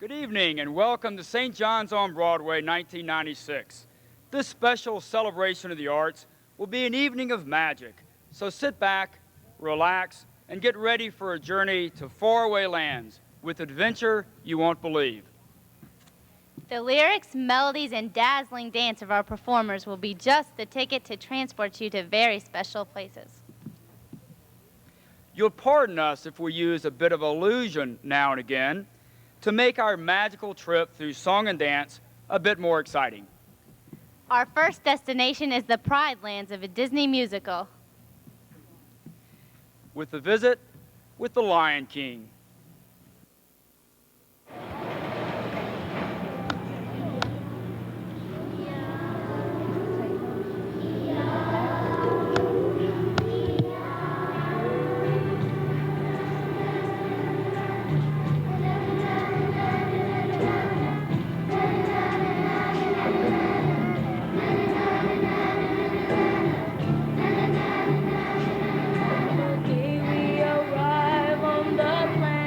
Good evening and welcome to St. John's on Broadway 1996. This special celebration of the arts will be an evening of magic, so sit back, relax, and get ready for a journey to faraway lands with adventure you won't believe. The lyrics, melodies, and dazzling dance of our performers will be just the ticket to transport you to very special places. You'll pardon us if we use a bit of illusion now and again to make our magical trip through song and dance a bit more exciting. Our first destination is the Pride Lands of a Disney musical. With the visit with the Lion King. We arrive on the planet.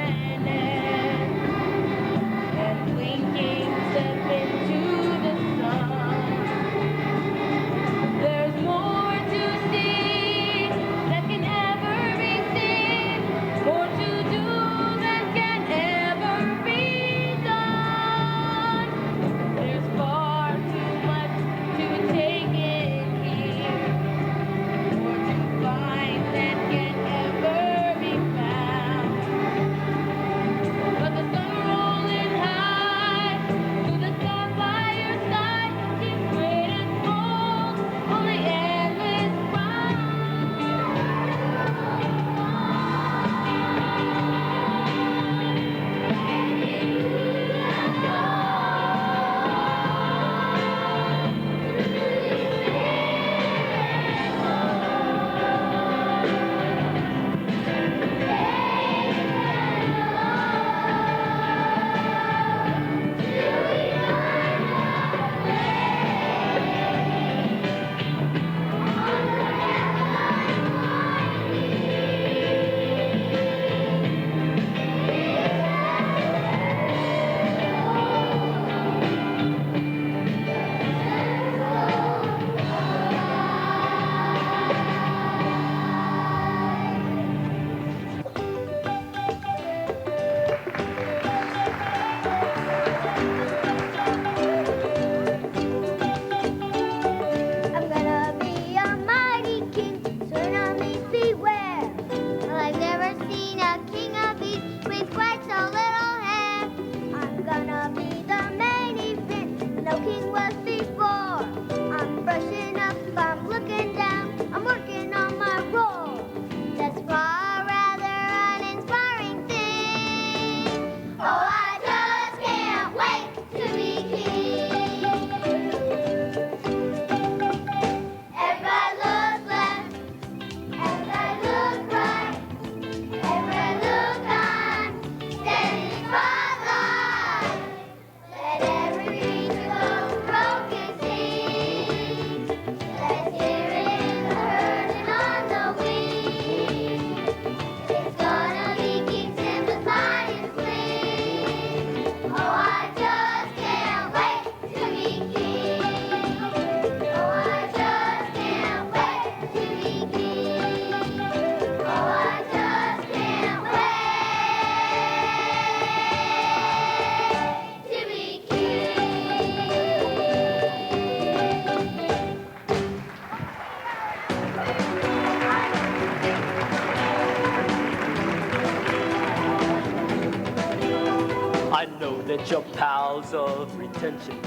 that your pals of retention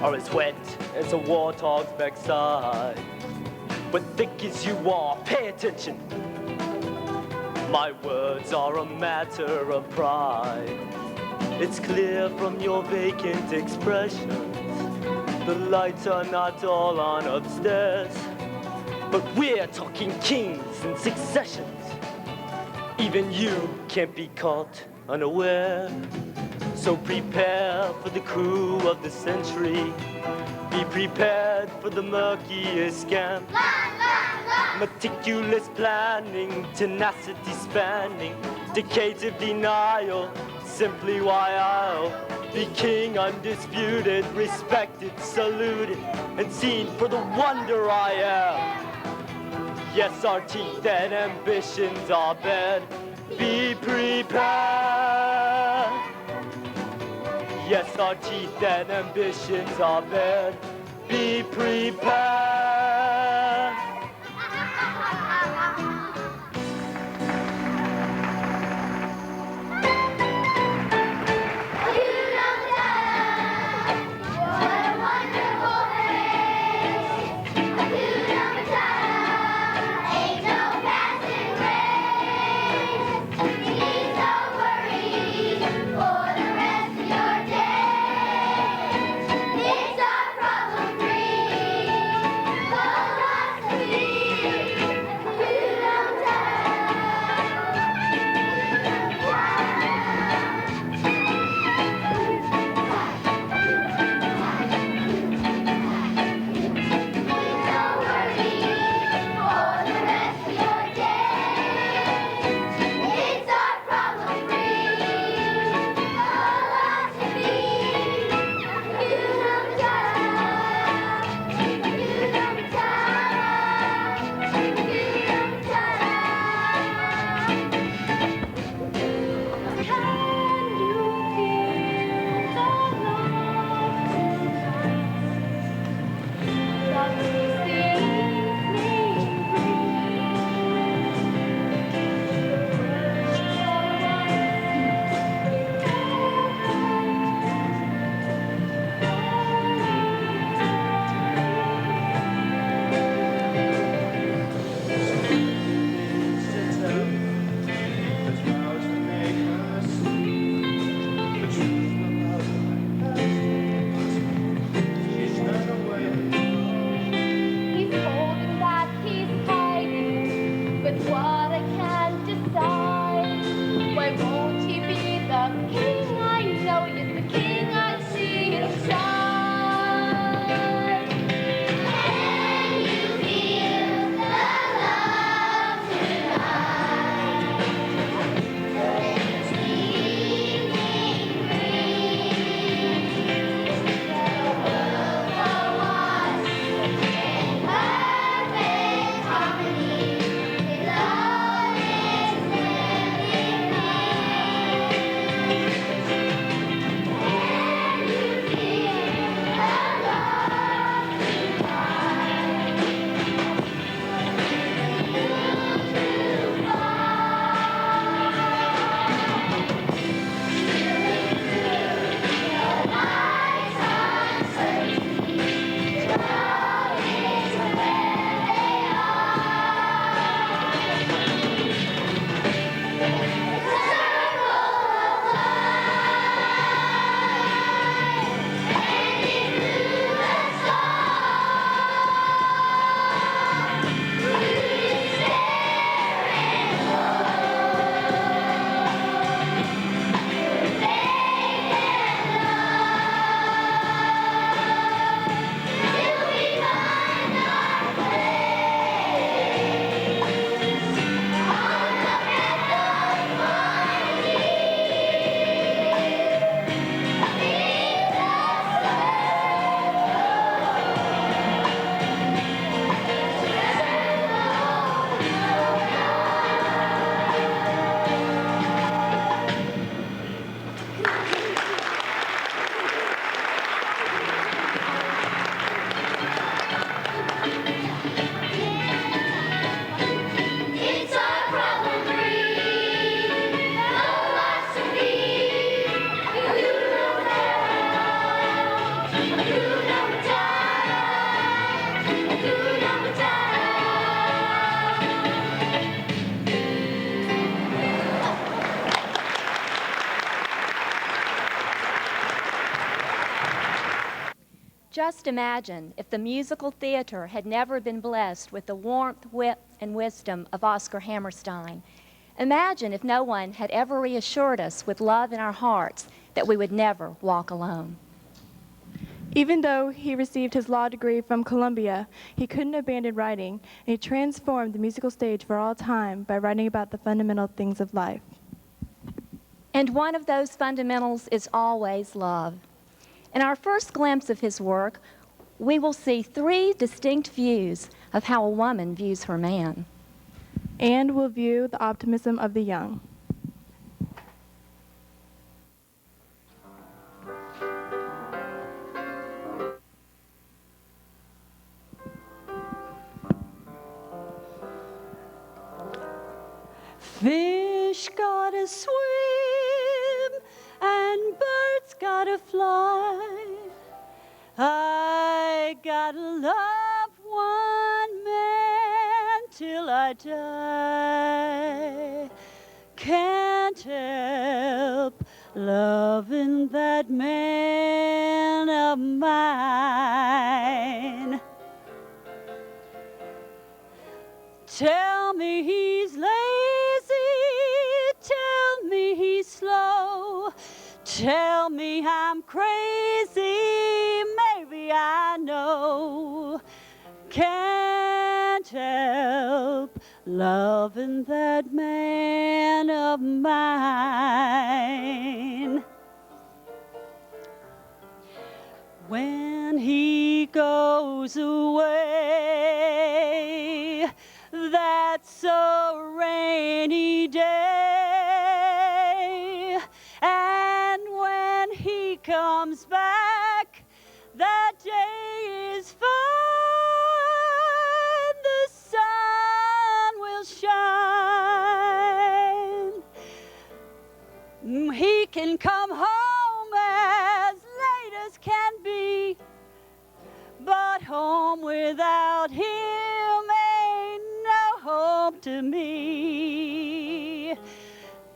are as wet as a warthog's backside. But thick as you are, pay attention. My words are a matter of pride. It's clear from your vacant expressions. The lights are not all on upstairs, but we're talking kings and successions. Even you can't be caught unaware. So prepare for the coup of the century. Be prepared for the murkiest scam. Meticulous planning, tenacity spanning, decades of denial, simply why I'll be king undisputed, respected, saluted, and seen for the wonder I am. Yes, our teeth and ambitions are bad. Be prepared. Yes, our teeth and ambitions are bad. Be prepared. Just imagine if the musical theater had never been blessed with the warmth, wit, and wisdom of Oscar Hammerstein. Imagine if no one had ever reassured us with love in our hearts that we would never walk alone. Even though he received his law degree from Columbia, he couldn't abandon writing, and he transformed the musical stage for all time by writing about the fundamental things of life. And one of those fundamentals is always love. In our first glimpse of his work, we will see three distinct views of how a woman views her man. And will view the optimism of the young. Fish gotta swim and birds gotta fly. I gotta love one man till I die. Can't help loving that man of mine. Tell me he's lazy, tell me he's slow, tell me I'm crazy, maybe I know. Can't help loving that man of mine. When he goes away, that's a rainy day, and when he comes back, that day is fine. The sun will shine. He can come home as late as can be, but home without him ain't no home to me.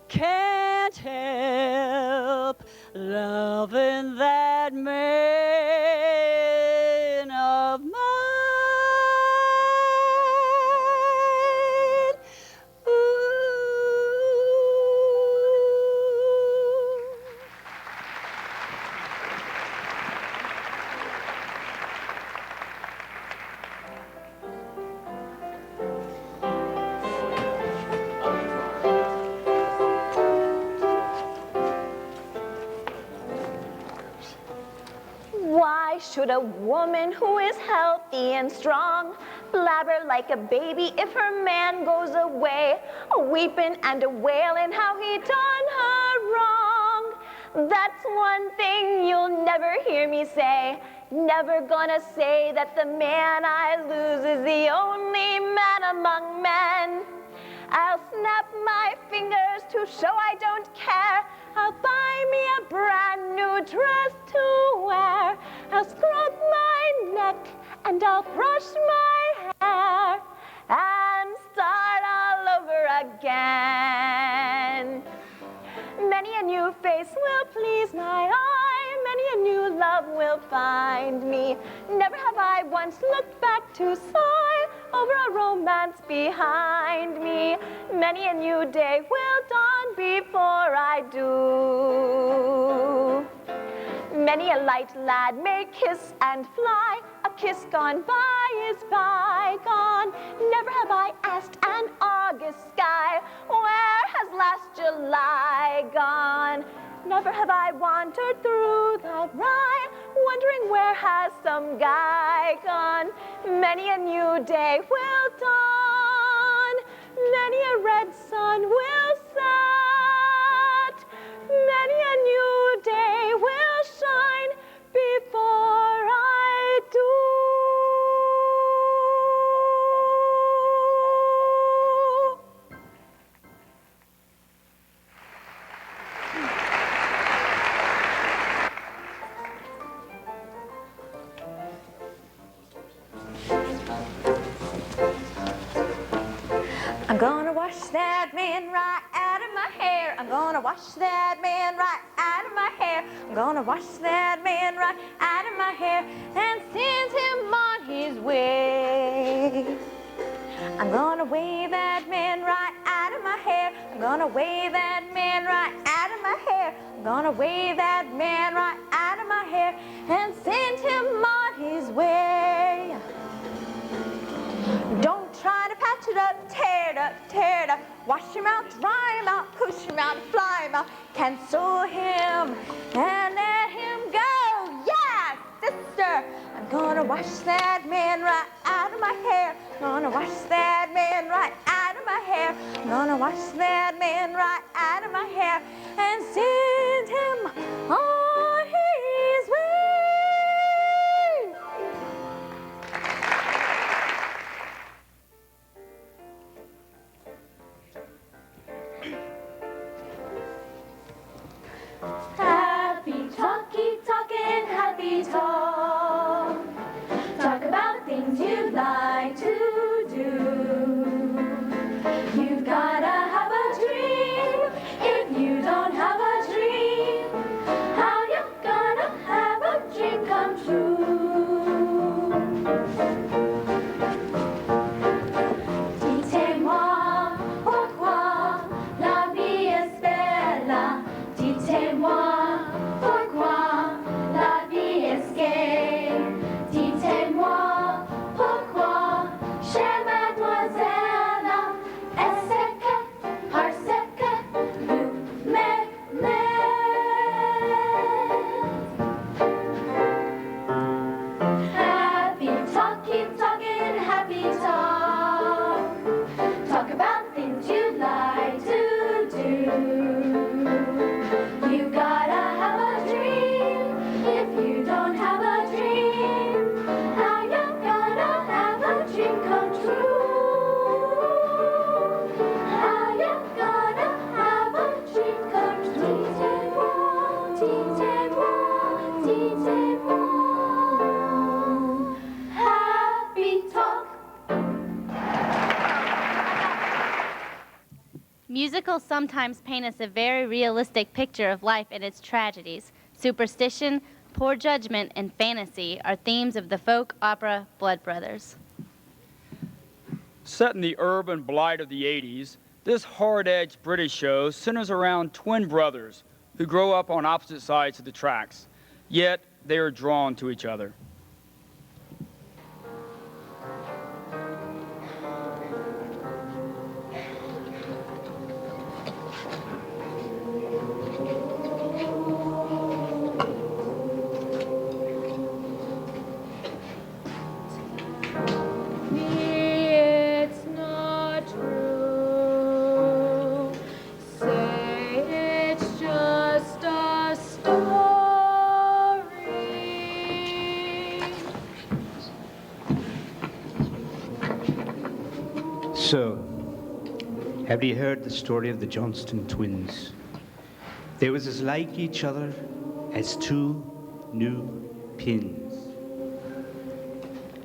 Can't help loving that man of mine. Why should a woman who is healthy and strong blabber like a baby if her man goes away, weeping and a-wailing how he done her wrong? That's one thing you'll never hear me say. Never gonna say that the man I lose is the only man among men. I'll snap my fingers to show I don't care. I'll buy me a brand new dress to wear. I'll scrub my neck and I'll brush my hair and start all over again. Many a new face will please my eye. Many a new love will find me. Never have I once looked back to sigh over a romance behind me. Many a new day will dawn before I do. Many a light lad may kiss and fly. A kiss gone by is bygone. Never have I asked an August sky, where has last July gone? Never have I wandered through the rye, wondering where has some guy gone. Many a new day will dawn. Many a red sun will set. Many a new day will shine before I do. I'm gonna wash that man right out of my hair. I'm gonna wash that man right out of my hair. I'm gonna wash that man right out of my hair and send him on his way. I'm gonna wave that man right out of my hair. I'm gonna wave that man right out of my hair. I'm gonna wave that man right out of my hair and send him on his way. Don't try to patch it up, tear it up, tear it up. Wash him out, dry him out, push him out, fly him out. Cancel him and let him go. Yes, sister. I'm gonna wash that man right out of my hair. I'm gonna wash that man right out of my hair. I'm gonna wash that man right out of my hair and send him on his way. Happy talk, keep talking, happy talk. Talk about things you'd like to do. You've gotta have a dream. If you don't have a dream, how you gonna have a dream come true? Dites-moi pourquoi la vie est belle. Dites-moi pourquoi la vie est gaie. Dites-moi pourquoi, chère mademoiselle, est-ce que parce que vous m'aimez? Happy talk, keep talking, happy talk. Talk about things you'd like to do. You gotta have a dream. If you don't have a dream, how you gonna have a dream come true? How you gonna have a dream come true? Dites-moi, dites-moi, dites-moi. Happy talk. Musicals sometimes paint us a very realistic picture of life and its tragedies. Superstition, poor judgment, and fantasy are themes of the folk opera Blood Brothers. Set in the urban blight of the 80s, this hard-edged British show centers around twin brothers who grow up on opposite sides of the tracks, yet they are drawn to each other. It's not true. Say it's just a story. So, have you heard the story of the Johnston twins? They was as like each other as two new pins.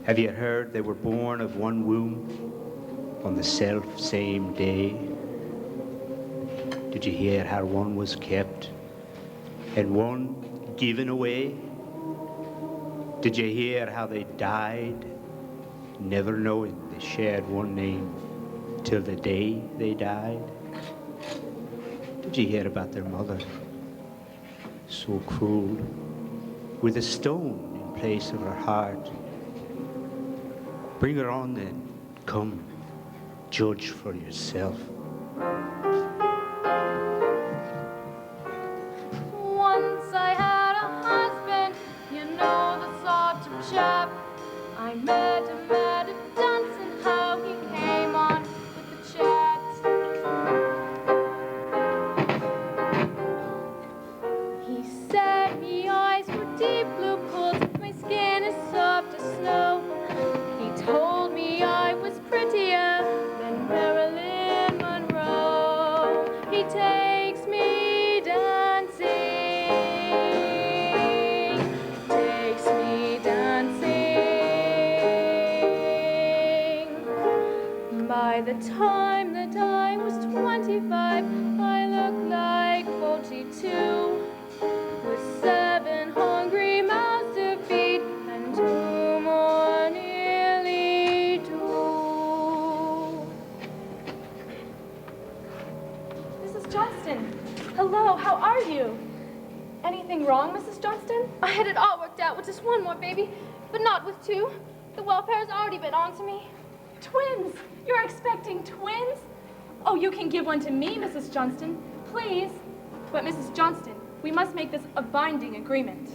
Have you heard they were born of one womb on the self same day? Did you hear how one was kept and one given away? Did you hear how they died, never knowing they shared one name till the day they died? Did you hear about their mother, so cruel, with a stone in place of her heart? Bring her on then. Come, judge for yourself. Once I had a husband, you know the sort of chap. I met him at a dance and how he came on with the chat. He said me eyes were deep blue pools, my skin is soft as snow. He told me I was prettier than Marilyn Monroe. He takes me dancing, takes me dancing. By the time that I was 25, I looked like 42. wrong, Mrs. Johnston? I had it all worked out with just one more baby, but not with two. The welfare has already been on to me. Twins! You're expecting twins? Oh, you can give one to me, Mrs. Johnston, please. But Mrs. Johnston, we must make this a binding agreement.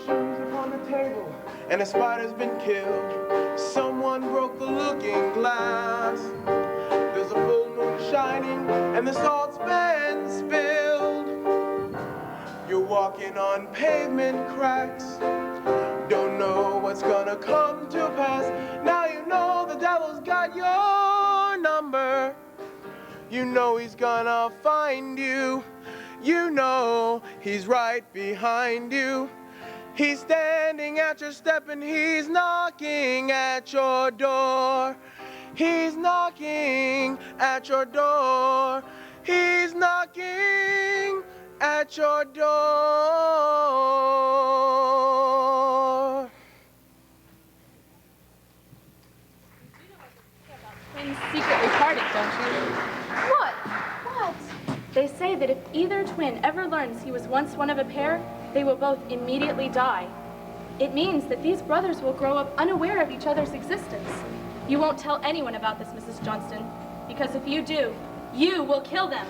Shoes upon the table, and a spider's been killed. Someone broke the looking glass. There's a full moon shining, and the salt's been spilled. You're walking on pavement cracks. Don't know what's gonna come to pass. Now you know the devil's got your number. You know he's gonna find you. You know he's right behind you. He's standing at your step and he's knocking at your door. He's knocking at your door. He's knocking at your door. Twins secretly parted, don't you? What? What? They say that if either twin ever learns he was once one of a pair, they will both immediately die. It means that these brothers will grow up unaware of each other's existence. You won't tell anyone about this, Mrs. Johnston, because if you do, you will kill them.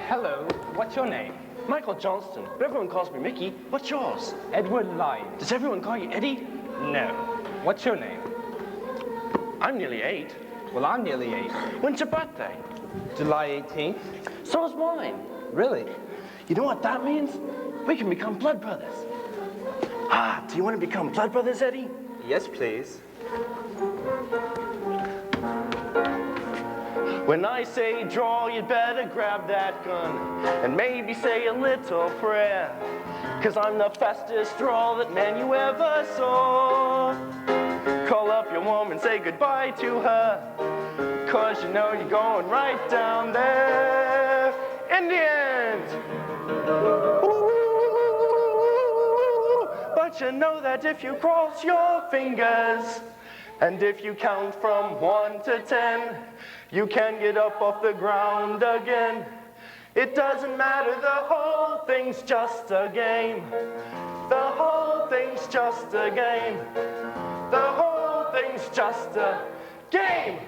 Hello, what's your name? Michael Johnston, but everyone calls me Mickey. What's yours? Edward Lyne. Does everyone call you Eddie? No. What's your name? I'm nearly 8. Well, I'm nearly 8. When's your birthday? July 18th. So is mine. Really? You know what that means? We can become blood brothers. Ah, do you want to become blood brothers, Eddie? Yes, please. When I say draw, you'd better grab that gun and maybe say a little prayer. 'Cause I'm the fastest draw that man you ever saw. Call up your woman, say goodbye to her. 'Cause you know you're going right down there in the end. But you know that if you cross your fingers and if you count from 1 to 10, you can get up off the ground again. It doesn't matter, the whole thing's just a game. The whole thing's just a game. The whole thing's just a game.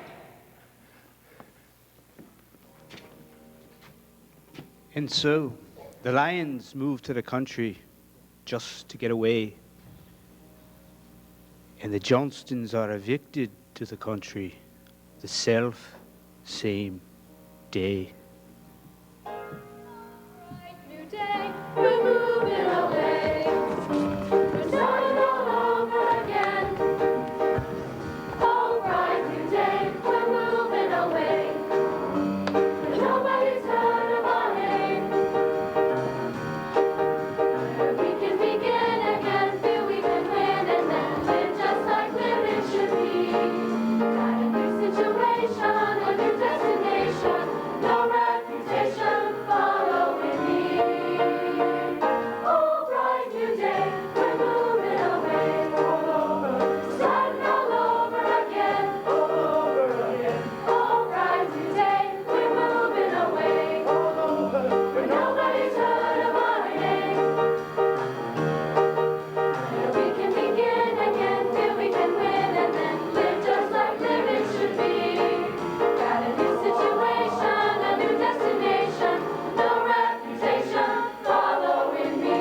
And so, the Lions moved to the country just to get away. And the Johnstons are evicted to the country the same day. New day, we're moving away. We're starting all over again. All bright new day, we're moving away. Nobody's heard of our name. We can begin again, feel we can win, and then live just like living should be. Got a new situation, a new destination, no reputation following me. All bright new day, we're moving away. Starting all over again. All bright new day, we're moving away. Where nobody's heard of our name. We can begin again, feel we can win, and then live just like living should be. Got a new situation, a new destination, no reputation following me.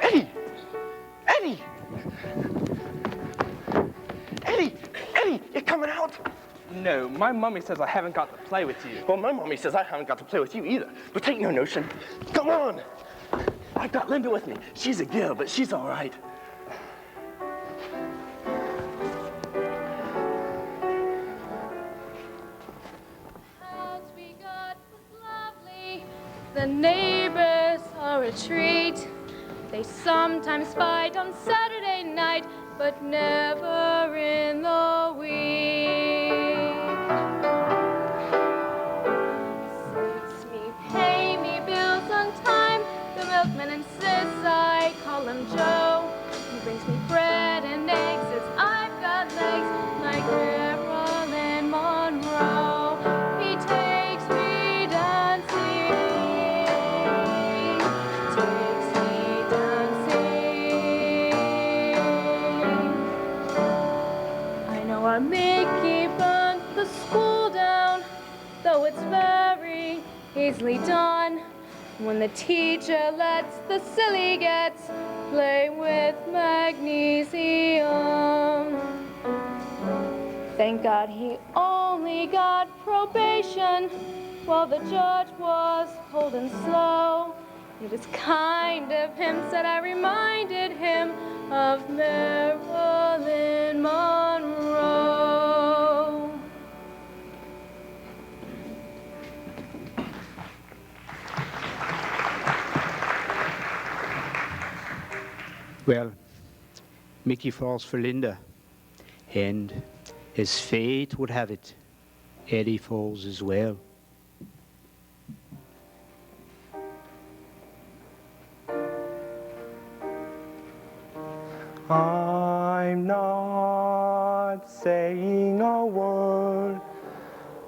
Eddie! Eddie! Eddie! Eddie, you're coming out? No, my mummy says I haven't got to play with you. Well, my mommy says I haven't got to play with you either. But take no notion. Come on! I've got Linda with me. She's a girl, but she's all right. House we got was lovely. The neighbors are a treat. They sometimes fight on Saturday night, but never in the week. Saves me, pay me bills on time. The milkman insists I call him Joe. He brings me bread and eggs as I've got legs like Marilyn Monroe. He takes me dancing, takes me dancing. I know our Mickey burnt the school down, though it's very easily done when the teacher lets the silly gets play with magnesium. Thank God he only got probation while the judge was holding slow. It was kind of him, said I reminded him of Marilyn Monroe. Well, Mickey falls for Linda, and as fate would have it, Eddie falls as well. I'm not saying a word.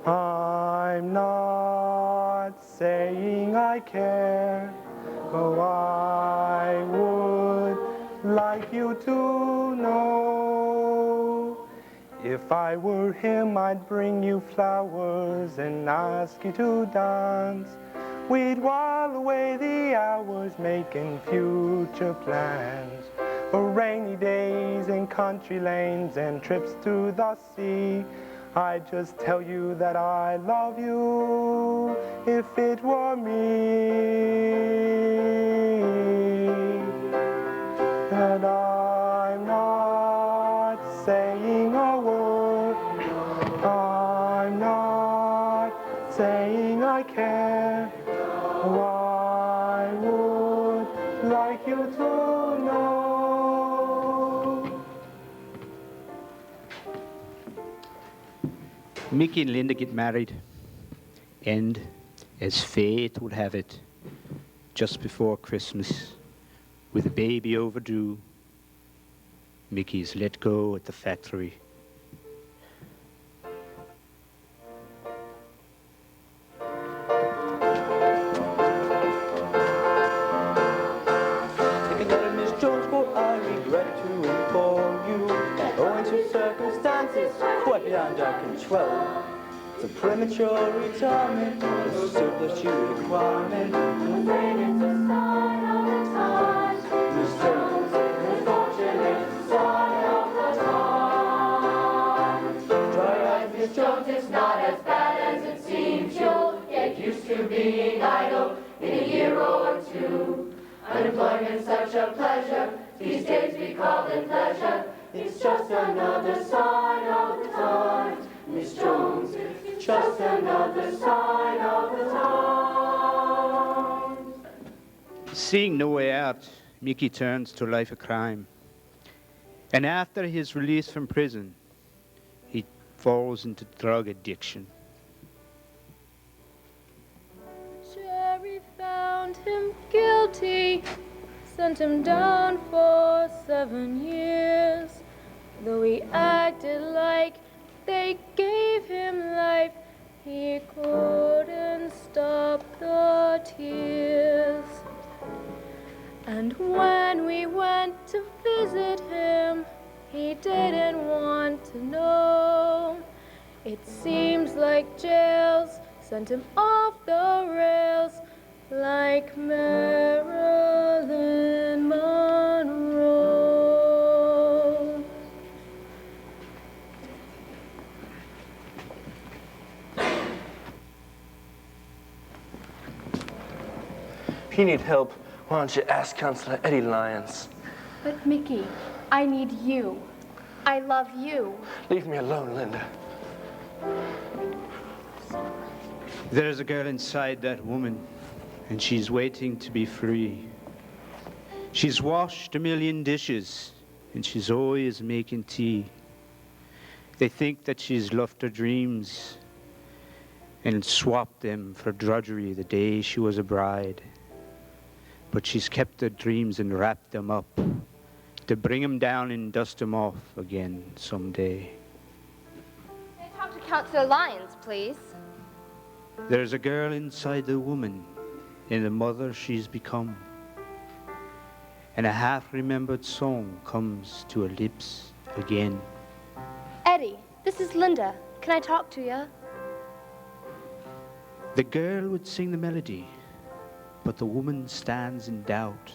I'm not saying I care. Oh, I would like you to know. If I were him, I'd bring you flowers and ask you to dance. We'd while away the hours making future plans for rainy days and country lanes and trips to the sea. I'd just tell you that I love you if it were me. That I'm not saying a word. I'm not saying I care. Oh, I would like you to know. Mickey and Linda get married, and as fate would have it, just before Christmas, with a baby overdue, Mickey is let go at the factory. Taking out of Miss Jones, for I regret to inform you that owing to circumstances quite beyond our control, it's a premature retirement, a surplus due requirement. I'm afraid it's a sign of the times. Miss Jones, unfortunately, it's a sign of the times. Dry eyes, Miss Jones, it's not as bad as it seems. You'll get used to being idle in a year or two. Unemployment's such a pleasure, these days we call it pleasure. It's just another sign of the times, Miss Jones. It's just another sign of the times. Seeing no way out, Mickey turns to a life of crime. And after his release from prison, he falls into drug addiction. Jerry found him guilty, sent him down for 7 years. Though he acted like they gave him life, he couldn't stop the tears. And when we went to visit him, he didn't want to know. It seems like jails sent him off the rails like Marilyn Monroe. If you need help, why don't you ask Counselor Eddie Lyons? But Mickey, I need you. I love you. Leave me alone, Linda. There's a girl inside that woman, and she's waiting to be free. She's washed a million dishes and she's always making tea. They think that she's left her dreams and swapped them for drudgery the day she was a bride. But she's kept her dreams and wrapped them up to bring 'em down and dust 'em off again someday. Can I talk to Counselor Lyons, please? There's a girl inside the woman and the mother she's become. And a half-remembered song comes to her lips again. Eddie, this is Linda. Can I talk to you? The girl would sing the melody, but the woman stands in doubt,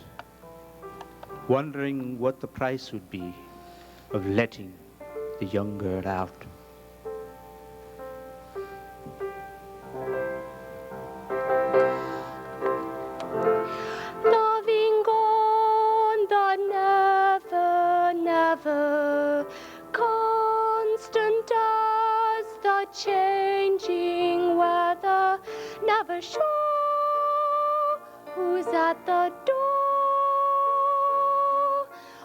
wondering what the price would be of letting the young girl out. Loving on the never, never, constant as the changing weather, never sure who's at the door,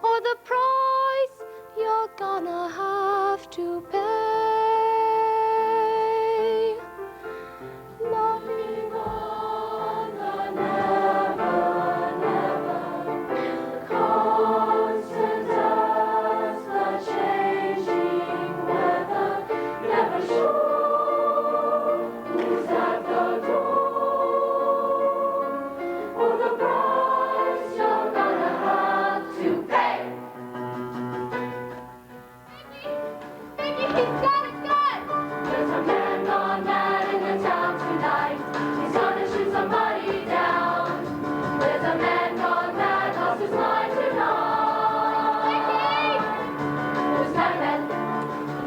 or the price you're gonna have to pay. Loving on the never, never, constant as the changing weather, never sure who's at the door, or the price you're gonna have to pay. Mickey, he's got a gun! There's a man gone mad in the town tonight. He's gonna shoot somebody down. There's a man gone mad, lost his mind tonight. Mickey! This madman,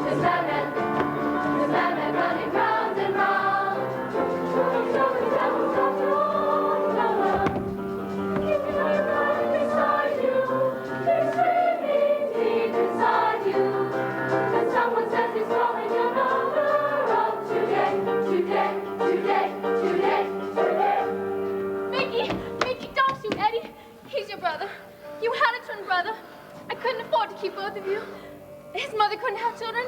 this madman, this madman running round and round. Keep your right beside you. He's screaming deep inside you. And someone says he's calling your number up today, today, today, today, today. Mickey, don't shoot Eddie. He's your brother. You had a twin brother. I couldn't afford to keep both of you. His mother couldn't have children.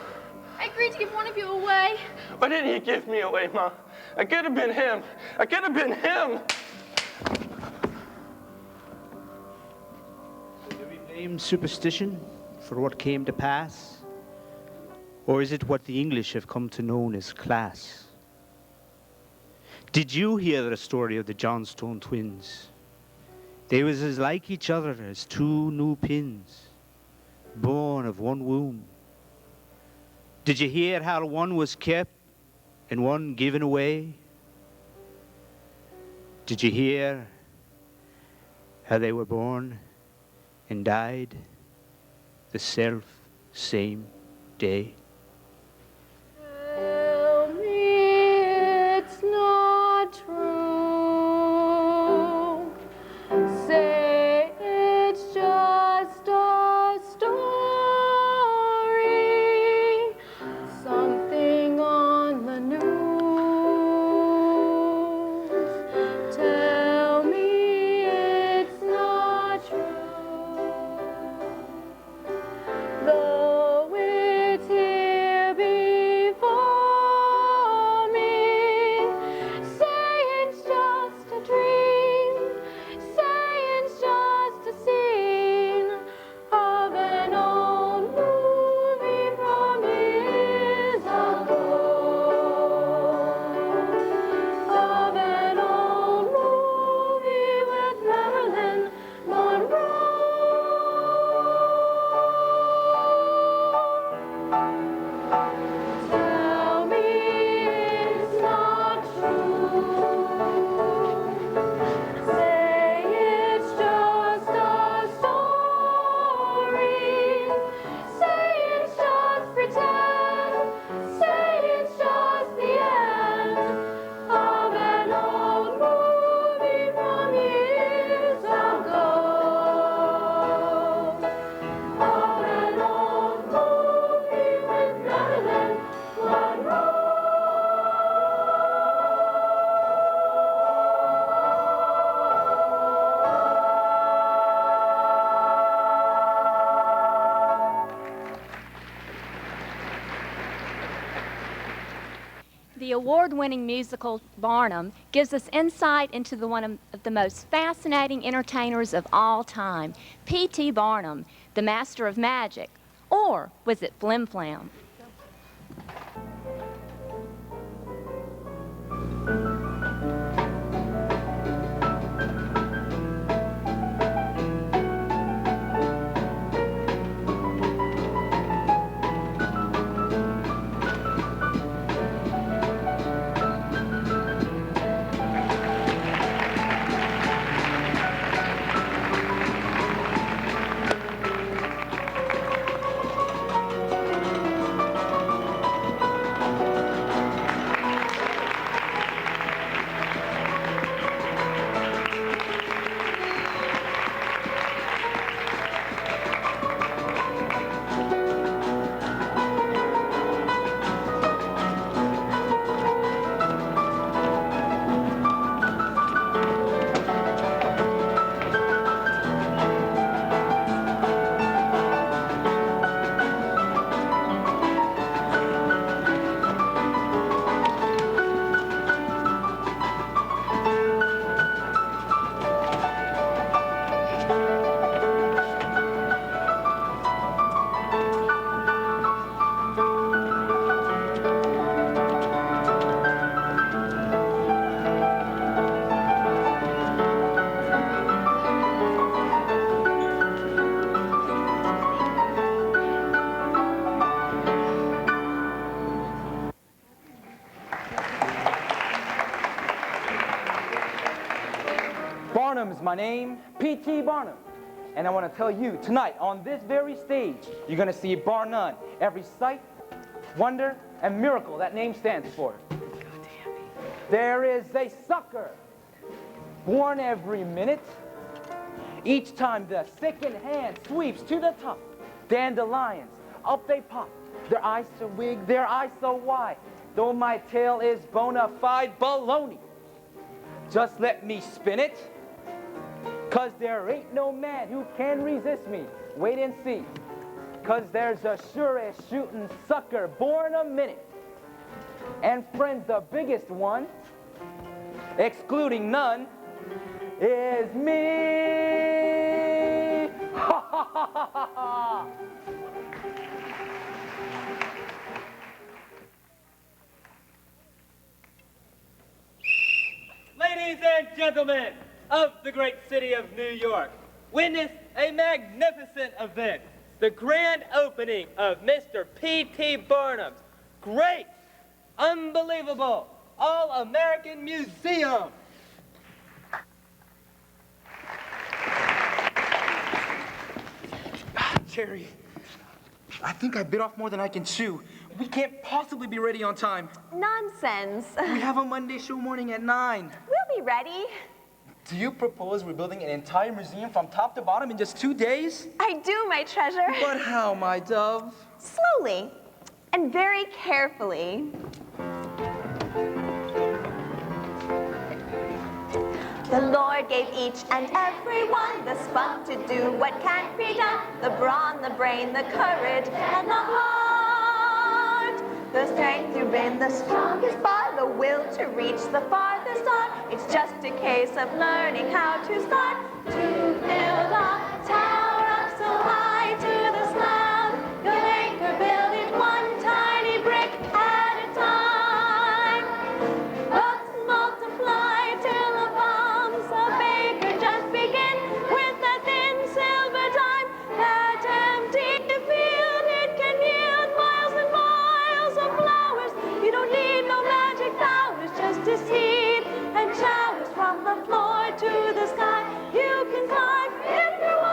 I agreed to give one of you away. Why didn't he give me away, Ma? I could have been him. I could have been him. Do we blame superstition for what came to pass? Or is it what the English have come to know as class? Did you hear the story of the Johnstone twins? They was as like each other as two new pins, born of one womb. Did you hear how one was kept and one given away? Did you hear how they were born and died the self-same day? Tell me it's not true. Say it's just a story. Something on the news. Tell me it's not true. Though it is The award-winning musical Barnum gives us insight into one of the most fascinating entertainers of all time, P.T. Barnum, the master of magic. Or was it Flim Flam? Barnum is my name, P.T. Barnum. And I want to tell you, tonight, on this very stage, you're going to see, bar none, every sight, wonder, and miracle that name stands for. There is a sucker born every minute. Each time the second hand sweeps to the top, dandelions, up they pop. Their eyes so big, their eyes so wide. Though my tale is bona fide baloney, just let me spin it. 'Cause there ain't no man who can resist me. Wait and see. 'Cause there's a surest shooting sucker born a minute. And friends, the biggest one, excluding none, is me. Ha ha ha ha ha. Ladies and gentlemen of the great city of New York, witness a magnificent event, the grand opening of Mr. P.T. Barnum's great, unbelievable, all-American museum. Jerry, I think I bit off more than I can chew. We can't possibly be ready on time. Nonsense. We have a Monday show morning at 9. We'll be ready. Do you propose we're building an entire museum from top to bottom in just 2 days? I do, my treasure. But how, my dove? Slowly and very carefully. The Lord gave each and every one the spunk to do what can't be done, the brawn, the brain, the courage, and the heart. The strength to bend the strongest bar, the will to reach the farthest star. It's just a case of learning how to start to build a tower up so high to the clouds. You'll anchor build it one tiny brick at a time. But multiply till the bombs of Baker just begin with a thin silver dime. That empty field, it can yield miles and miles of flowers. You don't need no magic powers, just a seed and showers from the floor to the sky. You can climb if you want.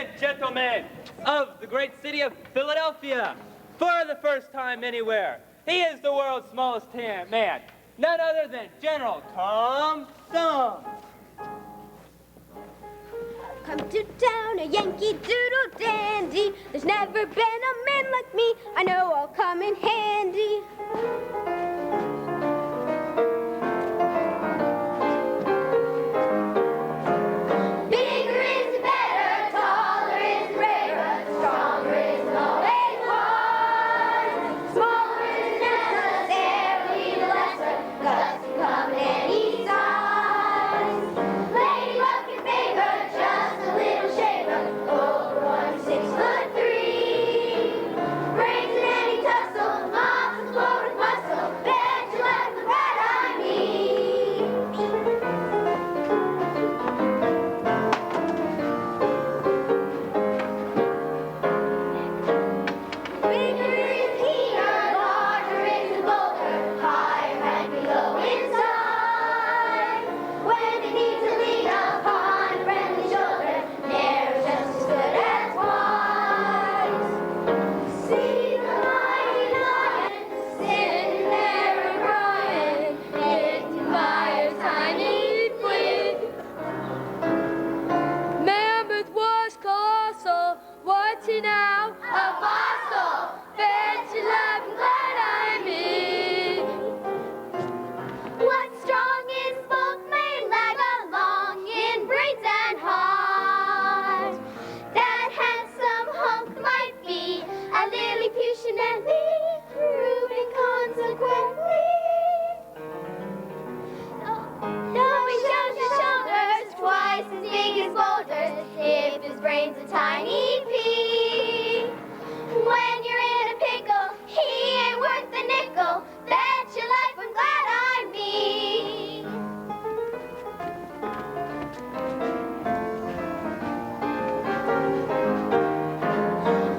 and gentlemen of the great city of Philadelphia, for the first time anywhere, he is the world's smallest man, none other than General Tom Thumb. Come to town, a Yankee Doodle dandy. There's never been a man like me. I know I'll come in handy. Bigger is better, taller is rarer, stronger is always one. Smaller is necessarily the lesser, guts can come in any size. Lady luck can favor just a little shaver, over 1 6'3". Brains in any tussle, mops and floor with muscle, bet you left the right eye me. Bigger is here, larger is bolder, higher and below inside. When you need to lean upon a friendly shoulder, ne'er just as good as wise. See the mighty lion sitting there and crying, hidden by a tiny twig. Mammoth was colossal. What's he now? A fossil, Bet you love and glad I'm in. what's strong in bulk may lag along in brains and heart. That handsome hunk might be a Lilliputian and proving consequently. Though he shows his shoulders twice as big as boulders, if his brain's a tiny pea. When you're in a pickle, he ain't worth a nickel. Bet your life I'm glad I'm me.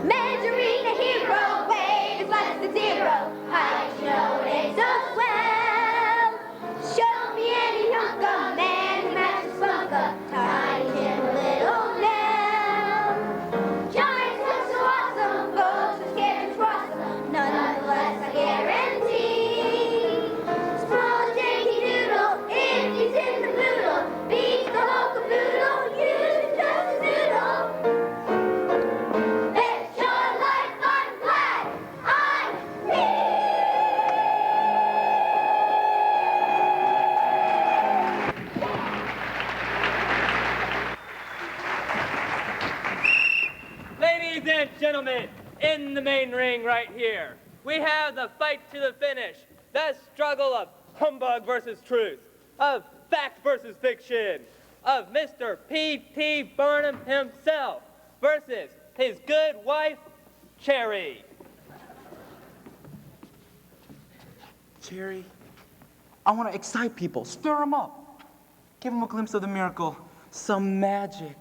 Measuring a hero, weight is less than zero. How did you know it ain't so swell? Show me any hunk of man who matches spunk up. Tiny Tim, a little Nell. Giants look so awesome, folks are scared to cross them. Nonetheless, I guarantee. Small Yankee Doodle, if he's in the boodle, beats the whole caboodle, usually just a doodle. Bet your life I'm glad I'm me. Ladies and gentlemen, in the main ring right here, we have the fight to the finish, the struggle of humbug versus truth, of fact versus fiction, of Mr. P.T. Barnum himself versus his good wife, Cherry. Cherry, I want to excite people, stir them up, give them a glimpse of the miracle, some magic.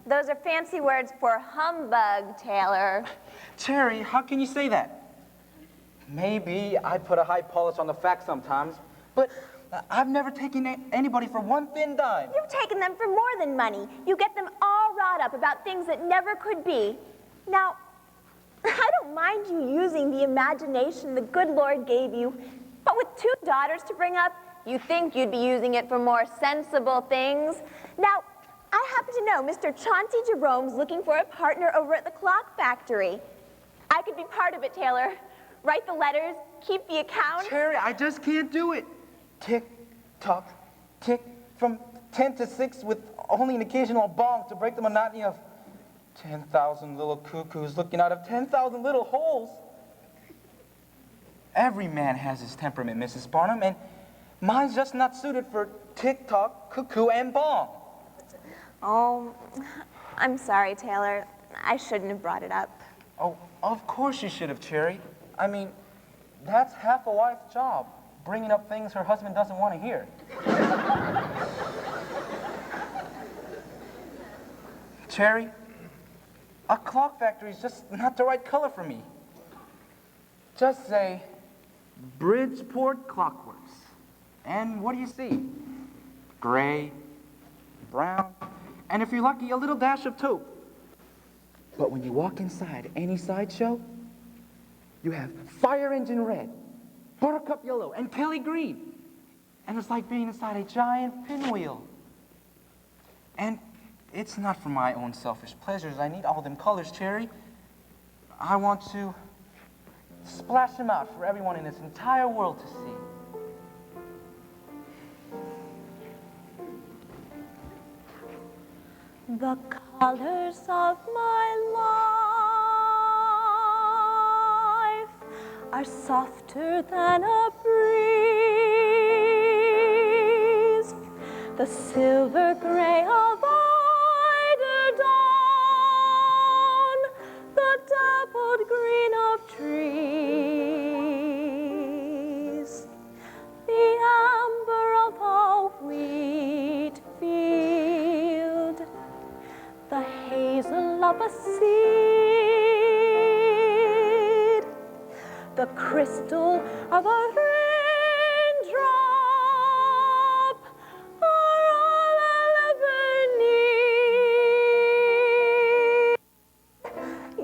Those are fancy words for humbug, Taylor. Cherry, how can you say that? Maybe I put a high polish on the facts sometimes, but I've never taken anybody for one thin dime. You've taken them for more than money. You get them all wrought up about things that never could be. Now, I don't mind you using the imagination the good Lord gave you, but with 2 daughters to bring up, you think you'd be using it for more sensible things. Now, I happen to know Mr. Chauncey Jerome's looking for a partner over at the clock factory. I could be part of it, Taylor. Write the letters, keep the account. Cherry, I just can't do it. Tick, tock, tick, from 10 to 6 with only an occasional bong to break the monotony of 10,000 little cuckoos looking out of 10,000 little holes. Every man has his temperament, Mrs. Barnum, and mine's just not suited for tick, tock, cuckoo, and bong. Oh, I'm sorry, Taylor. I shouldn't have brought it up. Oh, of course you should have, Cherry. I mean, that's half a wife's job, bringing up things her husband doesn't want to hear. Cherry, a clock factory is just not the right color for me. Just say, Bridgeport Clockworks. And what do you see? Gray, brown, and if you're lucky, a little dash of taupe. But when you walk inside any sideshow, you have Fire Engine Red, Buttercup Yellow, and Kelly Green. And it's like being inside a giant pinwheel. And it's not for my own selfish pleasures. I need all them colors, Cherry. I want to splash them out for everyone in this entire world to see. The colors of my life are softer than a breeze. The silver gray of eiderdown, the dappled green of trees, the amber of a wheat field, the hazel of a seed, the crystal of a raindrop are all I'll ever need.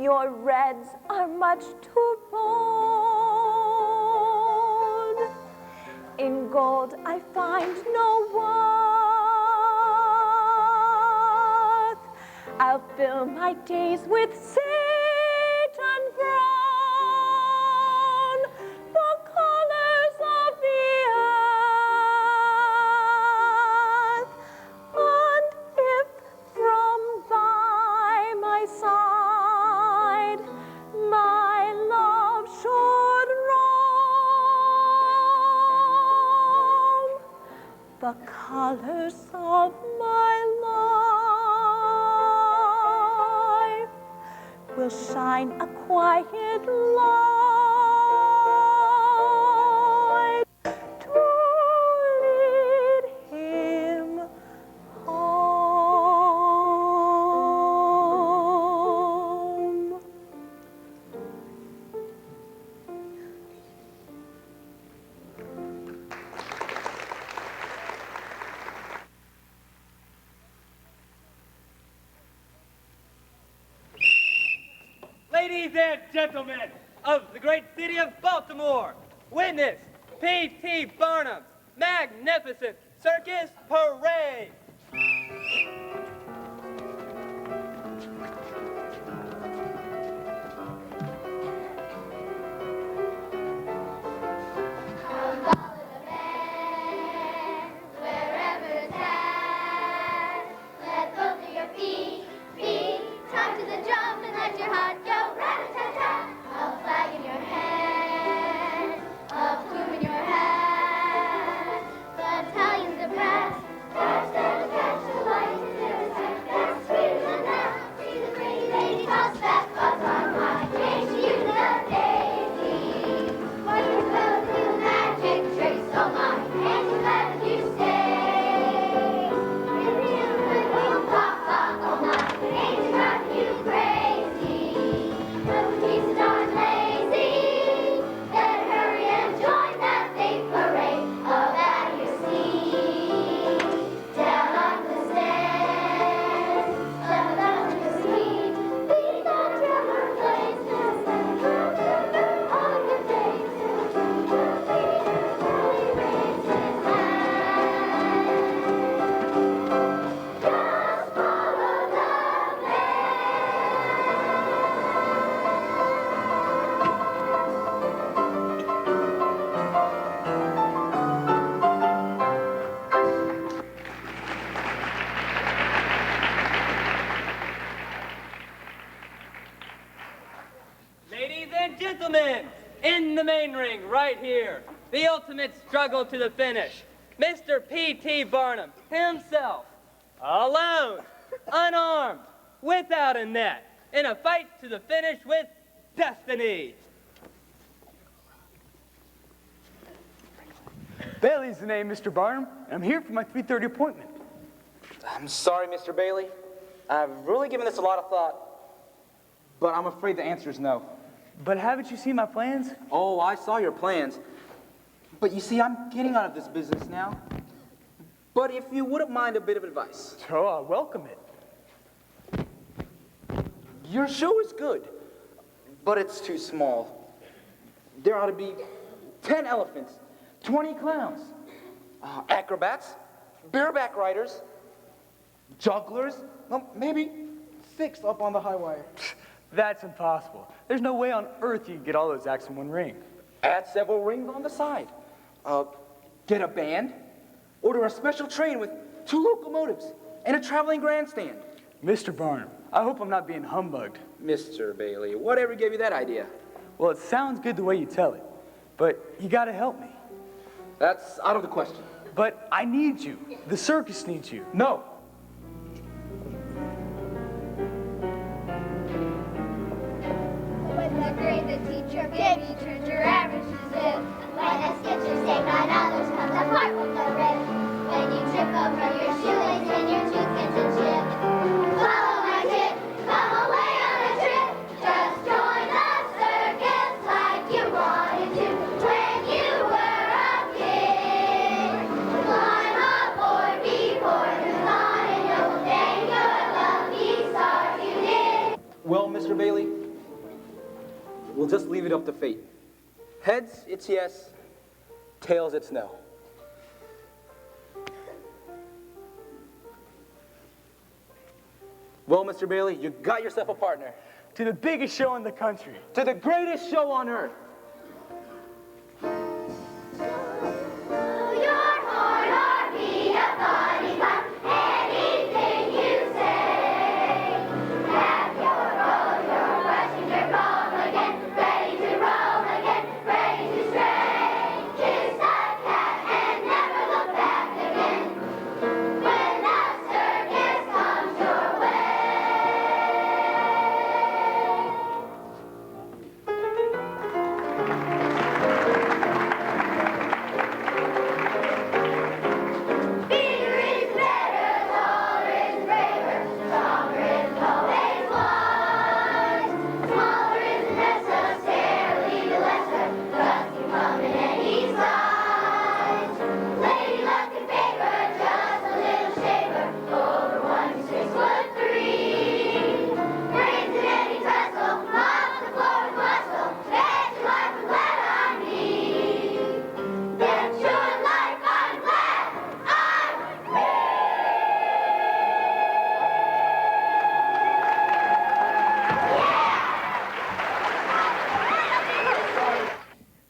Your reds are much too bold. In gold I find no worth. I'll fill my days with Satan brown, the colors of the earth. And if from by my side my love should roam, the colors of my life will shine a quiet light to lead him home. Ladies and gentlemen of the great city of Baltimore, witness P.T. Barnum's magnificent circus parade. Wherever it's at, let both of your feet time to the drum and let your heart go rat-a-tat-tat. A flag in your hand, a plume in your hat, battalions of brass, catch them, catch the light, there's a sight that's sweeter than that. See the pretty lady toss that buzz on high, change to you the daisy. For your fellow do magic tricks, oh my, and you glad that you stay. Oh papa, oh my, ain't you driving you crazy? But when pieces aren't lazy, better hurry and join that big parade of at your seat. Down on the stairs, down on the street, we got drummer plays, just like all your days. Ladies and gentlemen, in the main ring right here, the ultimate struggle to the finish, Mr. P.T. Barnum himself, alone, unarmed, without a net, in a fight to the finish with destiny. Bailey's the name, Mr. Barnum, and I'm here for my 3:30 appointment. I'm sorry, Mr. Bailey. I've really given this a lot of thought, but I'm afraid the answer is no. But haven't you seen my plans? Oh, I saw your plans. But you see, I'm getting out of this business now. But if you wouldn't mind a bit of advice. Oh, I welcome it. Your show is good, but it's too small. There ought to be 10 elephants, 20 clowns, acrobats, bareback riders, jugglers, well, maybe 6 up on the high wire. That's impossible. There's no way on earth you can get all those acts in one ring. Add several rings on the side. Get a band. Order a special train with 2 locomotives and a traveling grandstand. Mr. Barnum, I hope I'm not being humbugged. Mr. Bailey, whatever gave you that idea? Well, it sounds good the way you tell it, but you gotta help me. That's out of the question. But I need you. The circus needs you. No. When the grade the teacher gave you turned your averages in. When a sketch is saved by others comes apart with the rib. When you trip over your shoelace and your tooth gets a chip. Follow my tip, come away on a trip. Just join the circus like you wanted to when you were a kid. Climb aboard before the dawn and you'll thank your lucky stars you did. Well, Mr. Bailey, we'll just leave it up to fate. Heads, it's yes. Tails, it's no. Well, Mr. Bailey, you got yourself a partner. To the biggest show in the country. To the greatest show on earth. Your horn or be a funny clown, anything you say. Have your roll, your passenger calm again, ready to roll again, ready to stray. Kiss the cat and never look back again. When the circus comes your way. Bigger is better, taller is braver, stronger is always wise. Smaller isn't necessarily the lesser, thus can come in any size. Lady luck and favor, just a little shaver, over 1 6'3". Brains in any tussle, mops the floor with muscle, bet your life I'm glad I'm me. Bet your life I'm glad I'm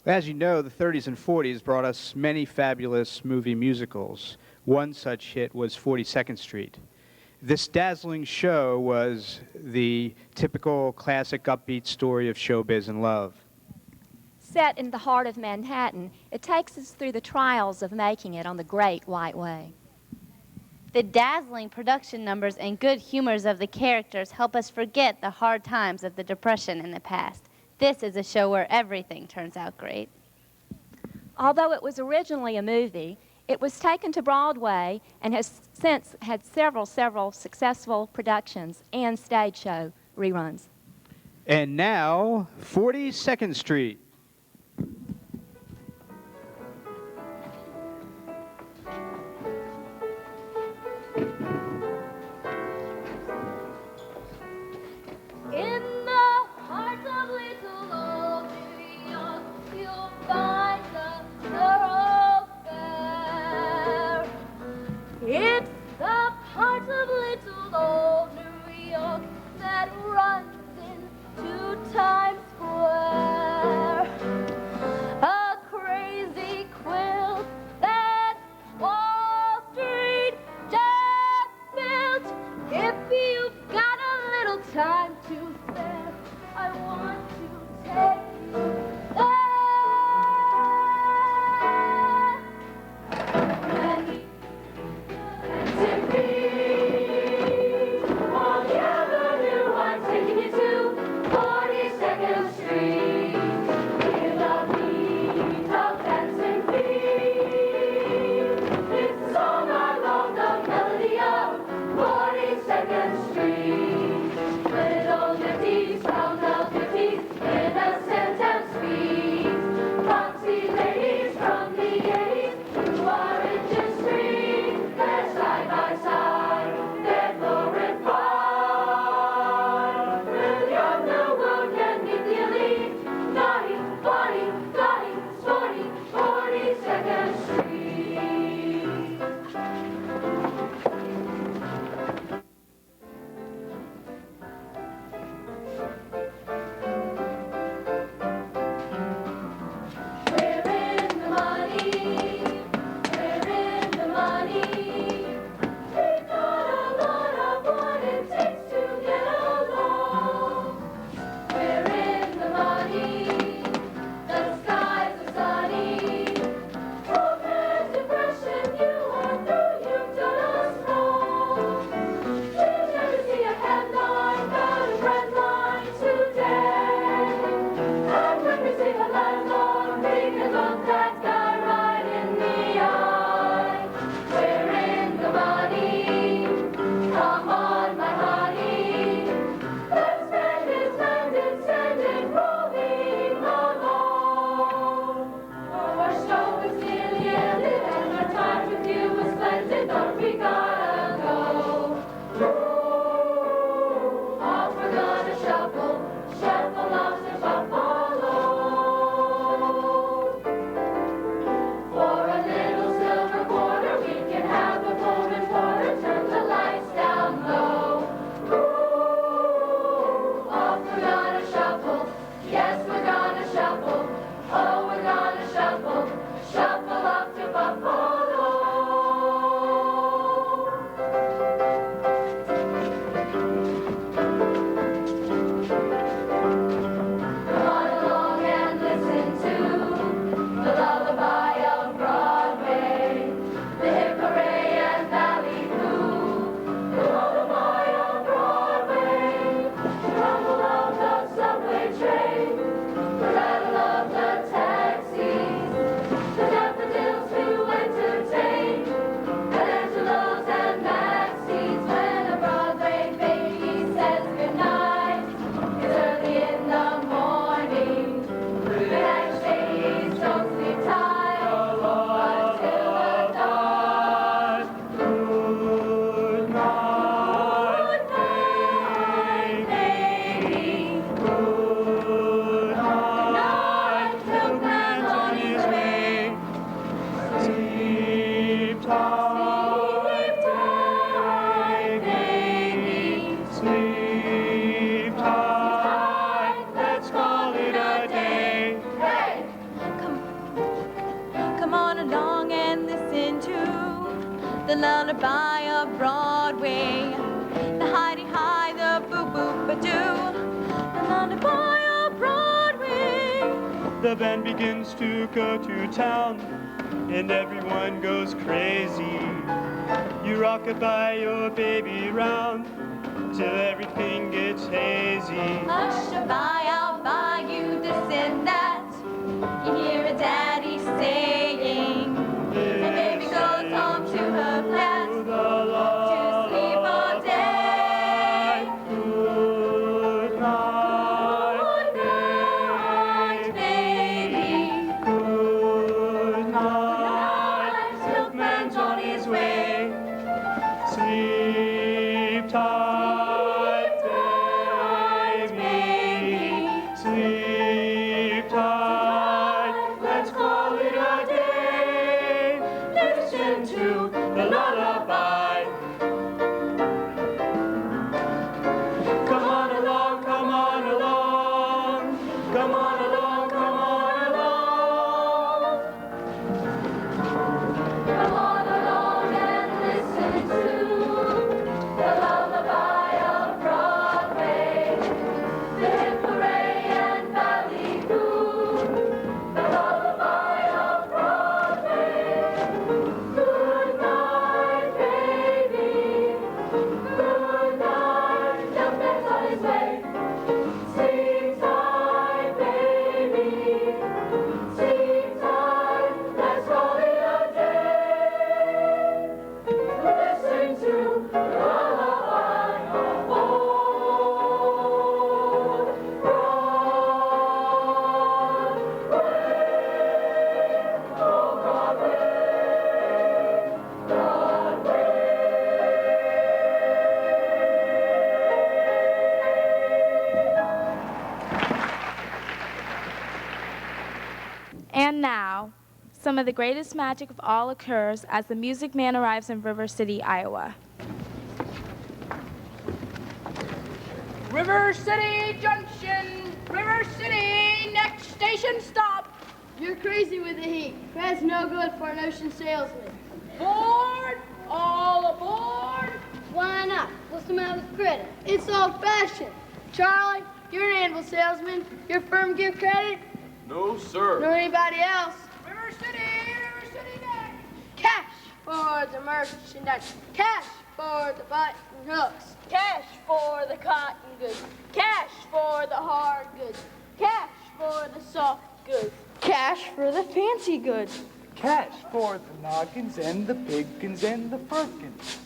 As you know, the 30s and 40s brought us many fabulous movie musicals. One such hit was 42nd Street. This dazzling show was the typical classic upbeat story of showbiz and love. Set in the heart of Manhattan, it takes us through the trials of making it on the Great White Way. The dazzling production numbers and good humors of the characters help us forget the hard times of the Depression in the past. This is a show where everything turns out great. Although it was originally a movie, it was taken to Broadway and has since had several successful productions and stage show reruns. And now, 42nd Street. In the heart of little old New York, you'll find the thoroughfare. It's the part of little old New York that runs into Times Square. hushabye of Broadway. The hidey-hi, the boo-boo-ba-doo. The lullaby of Broadway. The band begins to go to town, and everyone goes crazy. You rock it by your baby round, till everything gets hazy. Hushabye, I'll buy you this and that. You hear a daddy saying, and baby goes home to her flat to sleep all day. Good night, baby. Good night. Milkman's on his way. Sleep tight, baby. Sleep tight. Let's call it a day. Listen to the lullaby. Come on along, come on along. Come on along, come on along. Come on along and listen to the lullaby of Broadway. The hip hooray and ballyhoo. The lullaby of Broadway. Good night, baby. Good night. Milkman's on his way. Sleep tight, baby. Sleep tight. Let's call it a day. Listen to the lullaby of old Broadway. Oh, Broadway. And now, some of the greatest magic of all occurs as the Music Man arrives in River City, Iowa. River City Junction, River City, next station stop. You're crazy with the heat. That's no good for an ocean salesman. Board, all aboard. Why not? What's the matter with credit? It's old-fashioned. Charlie, you're an anvil salesman. Your firm give credit? No, sir. Nor anybody else. River City next. Cash for the merchandise. Cash for the button hooks. Cash for the cotton goods. Cash for the hard goods. Cash for the soft goods. Cash for the fancy goods. Cash for the noggins and the piggins and the firkins.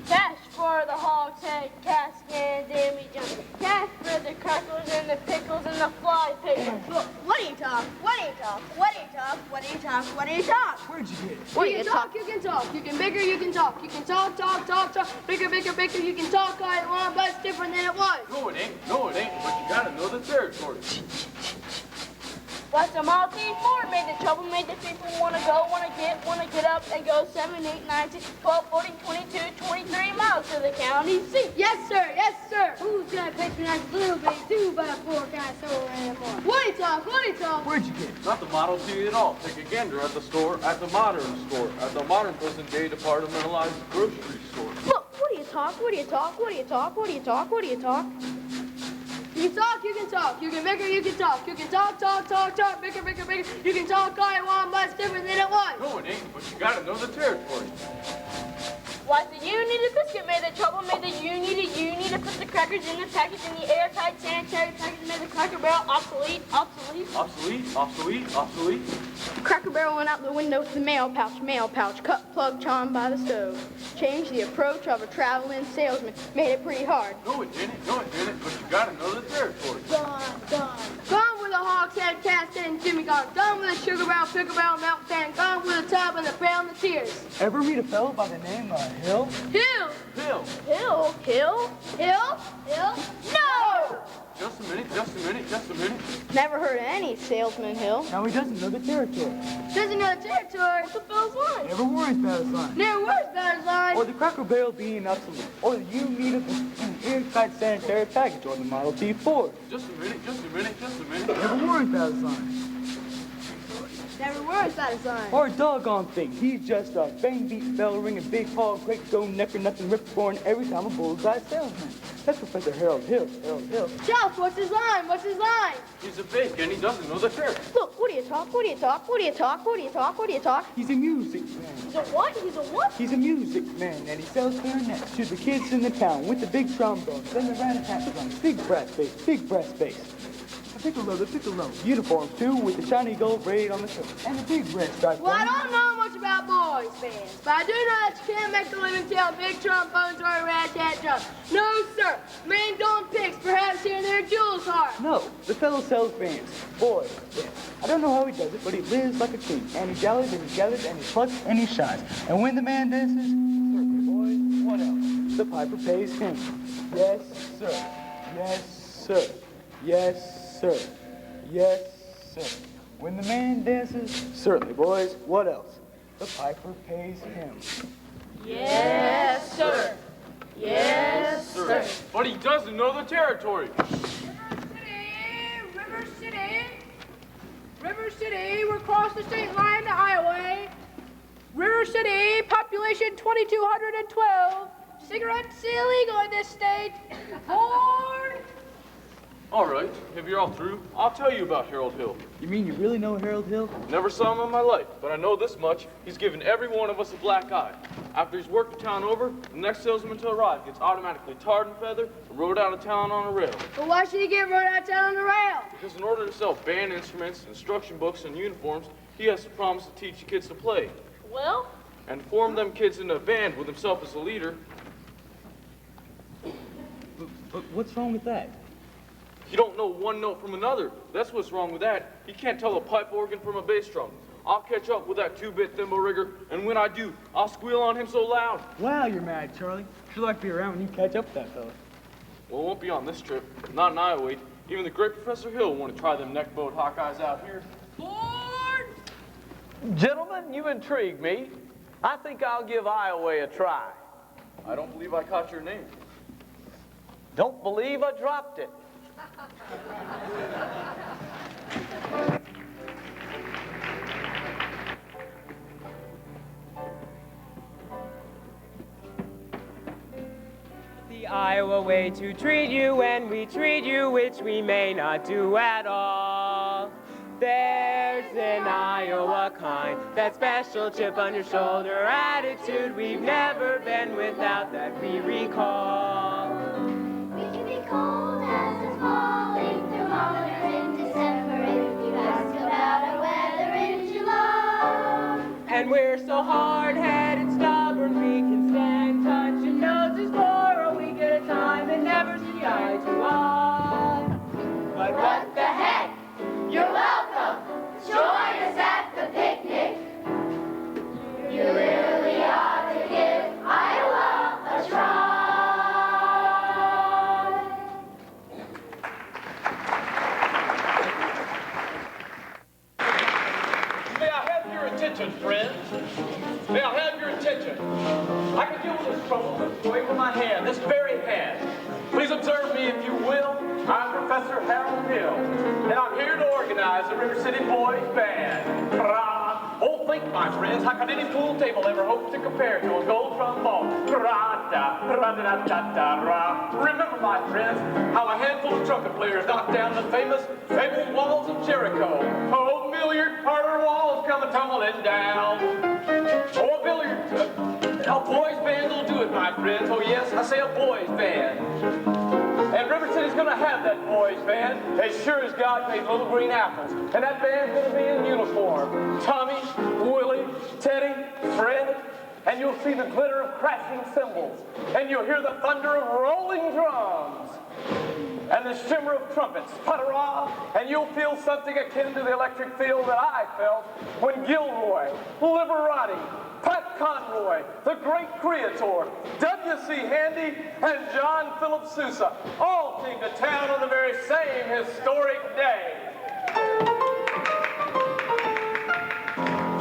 Cash for the hogshead, caskets, and we jump. Cash for the crackers and the pickles and the fly pickles. Look, what do you talk? What do you talk? What do you talk? What do you talk? What do you talk? Where'd you get it? What you can talk, you can talk. You can bigger, you can talk. You can talk. Bigger, bigger. You can talk all you want, but it's different than it was. No, it ain't. No, it ain't. But you gotta know the territory. What's the Maltese Ford made the trouble, made the people wanna go, wanna get up and go 7, 8, 9, 10, 12, 14, 22, 23 miles to the county seat. Yes, sir. Yes, sir. Who's gonna patronize a little bitty 2x4 kind of store anymore? What do you talk? What do you talk? Where'd you get it? Not the Model T at all. Take a gander at the store, at the modern store, at the modern present day departmentalized grocery store. Look, what do you talk? What do you talk? What do you talk? What do you talk? What do you talk? You can talk, you can talk. You can bigger, you can talk. You can talk. Bigger, bigger, bigger. You can talk all you want, but it's different than it was. No, it ain't. But you gotta know the territory. Why the you need a biscuit made the trouble, made the you need to put the crackers in the package in the airtight sanitary package, made the Cracker Barrel obsolete. Obsolete. Cracker Barrel went out the window to the mail pouch, cut plug charm by the stove. Changed the approach of a traveling salesman, made it pretty hard. No, it didn't. But you gotta know the territory. Gone with a hogshead, cast and Jimmy gone. Gone with a sugar barrel, pickle barrel, milk pan. Gone with a tub and a pound of tears. Ever meet a fellow by the name of Hill? Hill. No! Just a minute. Never heard of any salesman, Hill. Now he doesn't know the territory. Doesn't know the territory. What's the fellow's line? Never worries about his line. Never worries about his line. Or the Cracker Barrel being obsolete. Or the you need an airtight sanitary package. Or the Model T Ford. Just a minute. Never worries about his line. Never were satisfied. Or a doggone thing. He's just a bang beat bell ringing, big hog, great go necker, nothing rip roaring every time a bullseye salesman. That's Professor Harold Hill. Harold Hill. Chuck, what's his line? What's his line? He's a fake and he doesn't know the truth. Look, what do you talk? What do you talk? What do you talk? What do you talk? What do you talk? He's a music man. He's a what? He's a what? He's a music man, and he sells clarinets to the kids in the town with the big trombones and the rat-a-tat drums. Big brass bass, big brass bass. The piccolo, uniforms too, with the shiny gold braid on the shirt and the big red stripe. Well, I don't know much about boys bands, but I do know that you can't make a living selling big trombones or a rat-tat drum. No, sir. Man don't picks, perhaps here and there jewels heart. No, the fellow sells bands, boys bands. I don't know how he does it, but he lives like a king, and he jollies and he gathers and he plucks and he shines. And when the man dances, certainly, boys, what else? The piper pays him. Yes, sir. Yes, sir. Yes, sir. Yes, sir. When the man dances, certainly, boys, what else? The piper pays him. Yes, sir. Yes, sir. But he doesn't know the territory. River City. River City, we're across the state line to Iowa. River City, population 2,212. Cigarettes illegal in this state. Born. All right, if you're all through, I'll tell you about Harold Hill. You mean you really know Harold Hill? Never saw him in my life, but I know this much. He's given every one of us a black eye. After he's worked the town over, the next salesman to arrive gets automatically tarred and feathered and rode out of town on a rail. But why should he get rode out of town on the rail? Because in order to sell band instruments, instruction books, and uniforms, he has to promise to teach the kids to play. Well? And form them kids into a band with himself as the leader. But what's wrong with that? You don't know one note from another. That's what's wrong with that. You can't tell a pipe organ from a bass drum. I'll catch up with that 2-bit thimble rigger, and when I do, I'll squeal on him so loud. Wow, you're mad, Charlie. Sure like to be around when you catch up with that fella. Well, it won't be on this trip. Not in Iowa. Even the great Professor Hill will want to try them neck-bowed Hawkeyes out here. Born. Gentlemen, you intrigue me. I think I'll give Iowa a try. I don't believe I caught your name. Don't believe I dropped it. The Iowa way to treat you when we treat you, which we may not do at all. There's an Iowa kind, that special chip on your shoulder attitude we've never been without that we recall. We can be cold as it's falling, thermometer in December if you ask about our weather in July. And we're so hard-headed, stubborn, we can stand touching noses for a week at a time and never see eye to eye. But what the heck? You're welcome. Join us at the picnic. You really ought to give Iowa a try. May I have your attention, friends? May I have your attention? I can deal with this trouble with wave of my hand, this very hand. Please observe me, if you will. I'm Professor Harold Hill, and I'm here to organize the River City Boys Band. Hurrah! Oh, think, my friends, how could any pool table ever hope to compare to a gold trombone? Hurrah-da, hurrah-da-da-da-da-ra. Remember, my friends, how a handful of trumpet players knocked down the famous fabled walls of Jericho. Oh, billiard parlor walls come tumbling down. Oh, a billiard, a boys band will do it, my friends. Oh, yes, I say a boys band. And River City's gonna have that boys band, as sure as God made little green apples. And that band's gonna be in uniform. Tommy, Willie, Teddy, Fred, and you'll see the glitter of crashing cymbals. And you'll hear the thunder of rolling drums. And the shimmer of trumpets, putter-ah, and you'll feel something akin to the electric feel that I felt when Gilroy, Liberati, Pat Conroy, the great Creator, W.C. Handy, and John Philip Sousa all came to town on the very same historic day.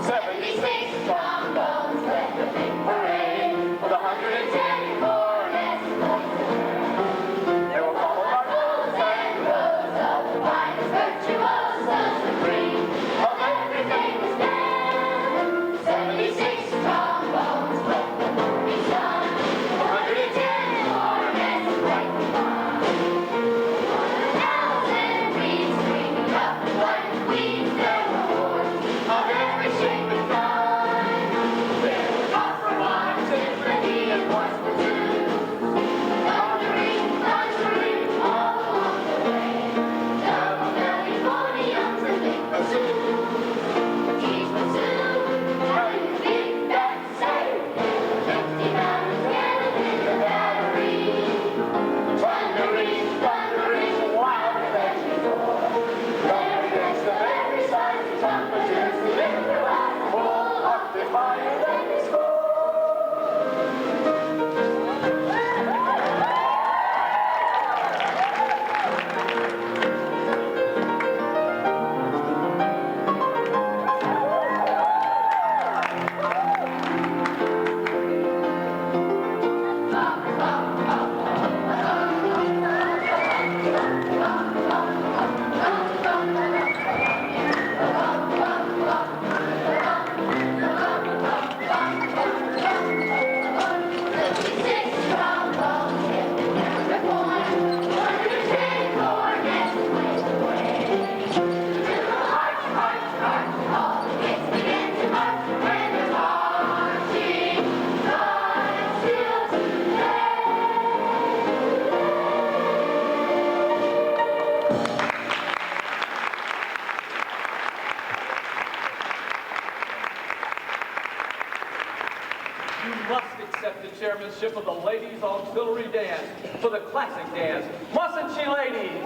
76 trombones led the big parade with 110 cornets. They were followed by rows and rows of the finest virtuosos, the cream of everything. chairmanship of the Ladies Auxiliary Dance for the classic dance. Mustn't she, ladies?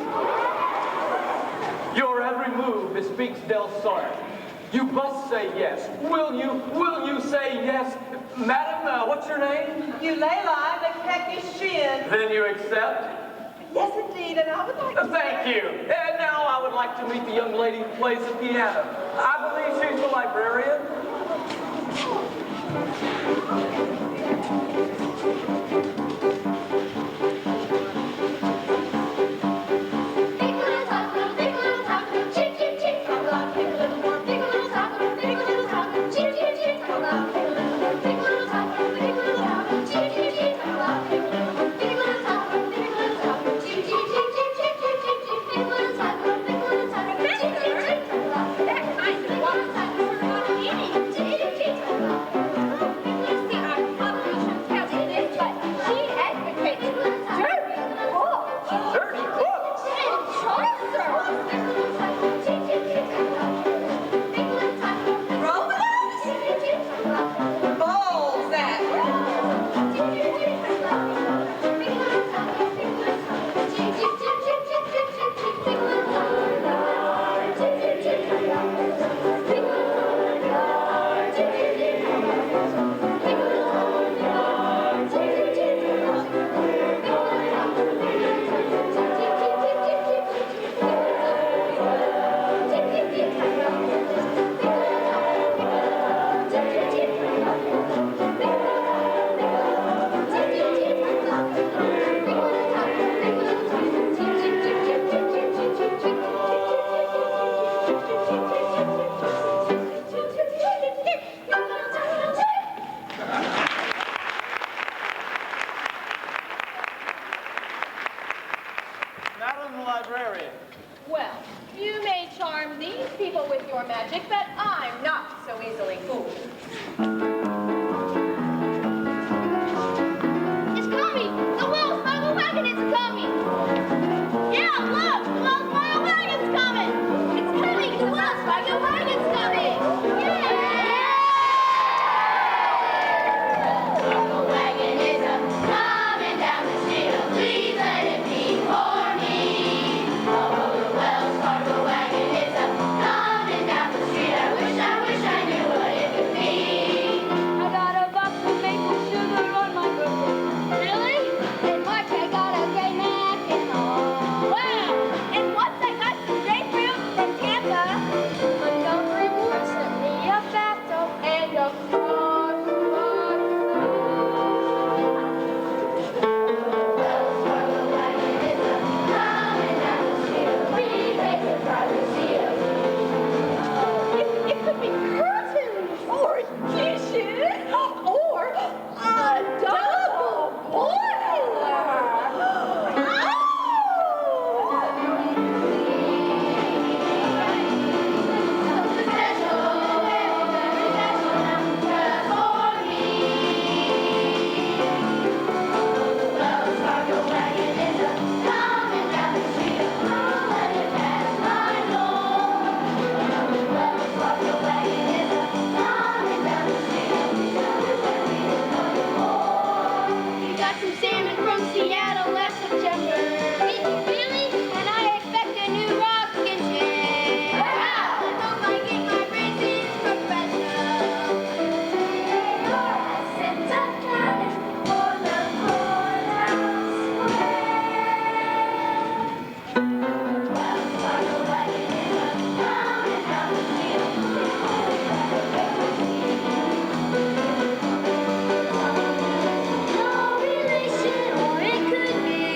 Your every move bespeaks Del Sart. You must say yes. Will you say yes? Madam, what's your name? Eulalie McPecky-Shin. Then you accept? Yes, indeed, and I would like to... Thank you. And now I would like to meet the young lady who plays the piano. I believe she's the librarian. Madam Librarian. Well, you may charm these people with your magic, but I'm not so easily fooled. It's coming! The Wells Fargo wagon is coming! Yeah, look! The Wells Fargo wagon's coming! It's coming! The Wells Fargo wagon's coming! Yeah! The wagon is coming down the street. Please let it be for me. Oh, the Wells Fargo wagon is coming down the street. I wish I knew what it could be. I got a box of maple sugar on my birthday. Really? And March I got a gray mackinaw. Wow! And what's I got some grapefruit from Tampa? Montgomery Ward sent me a bathtub and a It could be curtains or dishes or a double boiler. You got some salmon from Seattle last September. Really? And I expect a new rocking chair. Wow! I hope I get my braces professional. I sent a planet for the courthouse square. Wells Fargo wagon is coming down the street. No relation, or it could be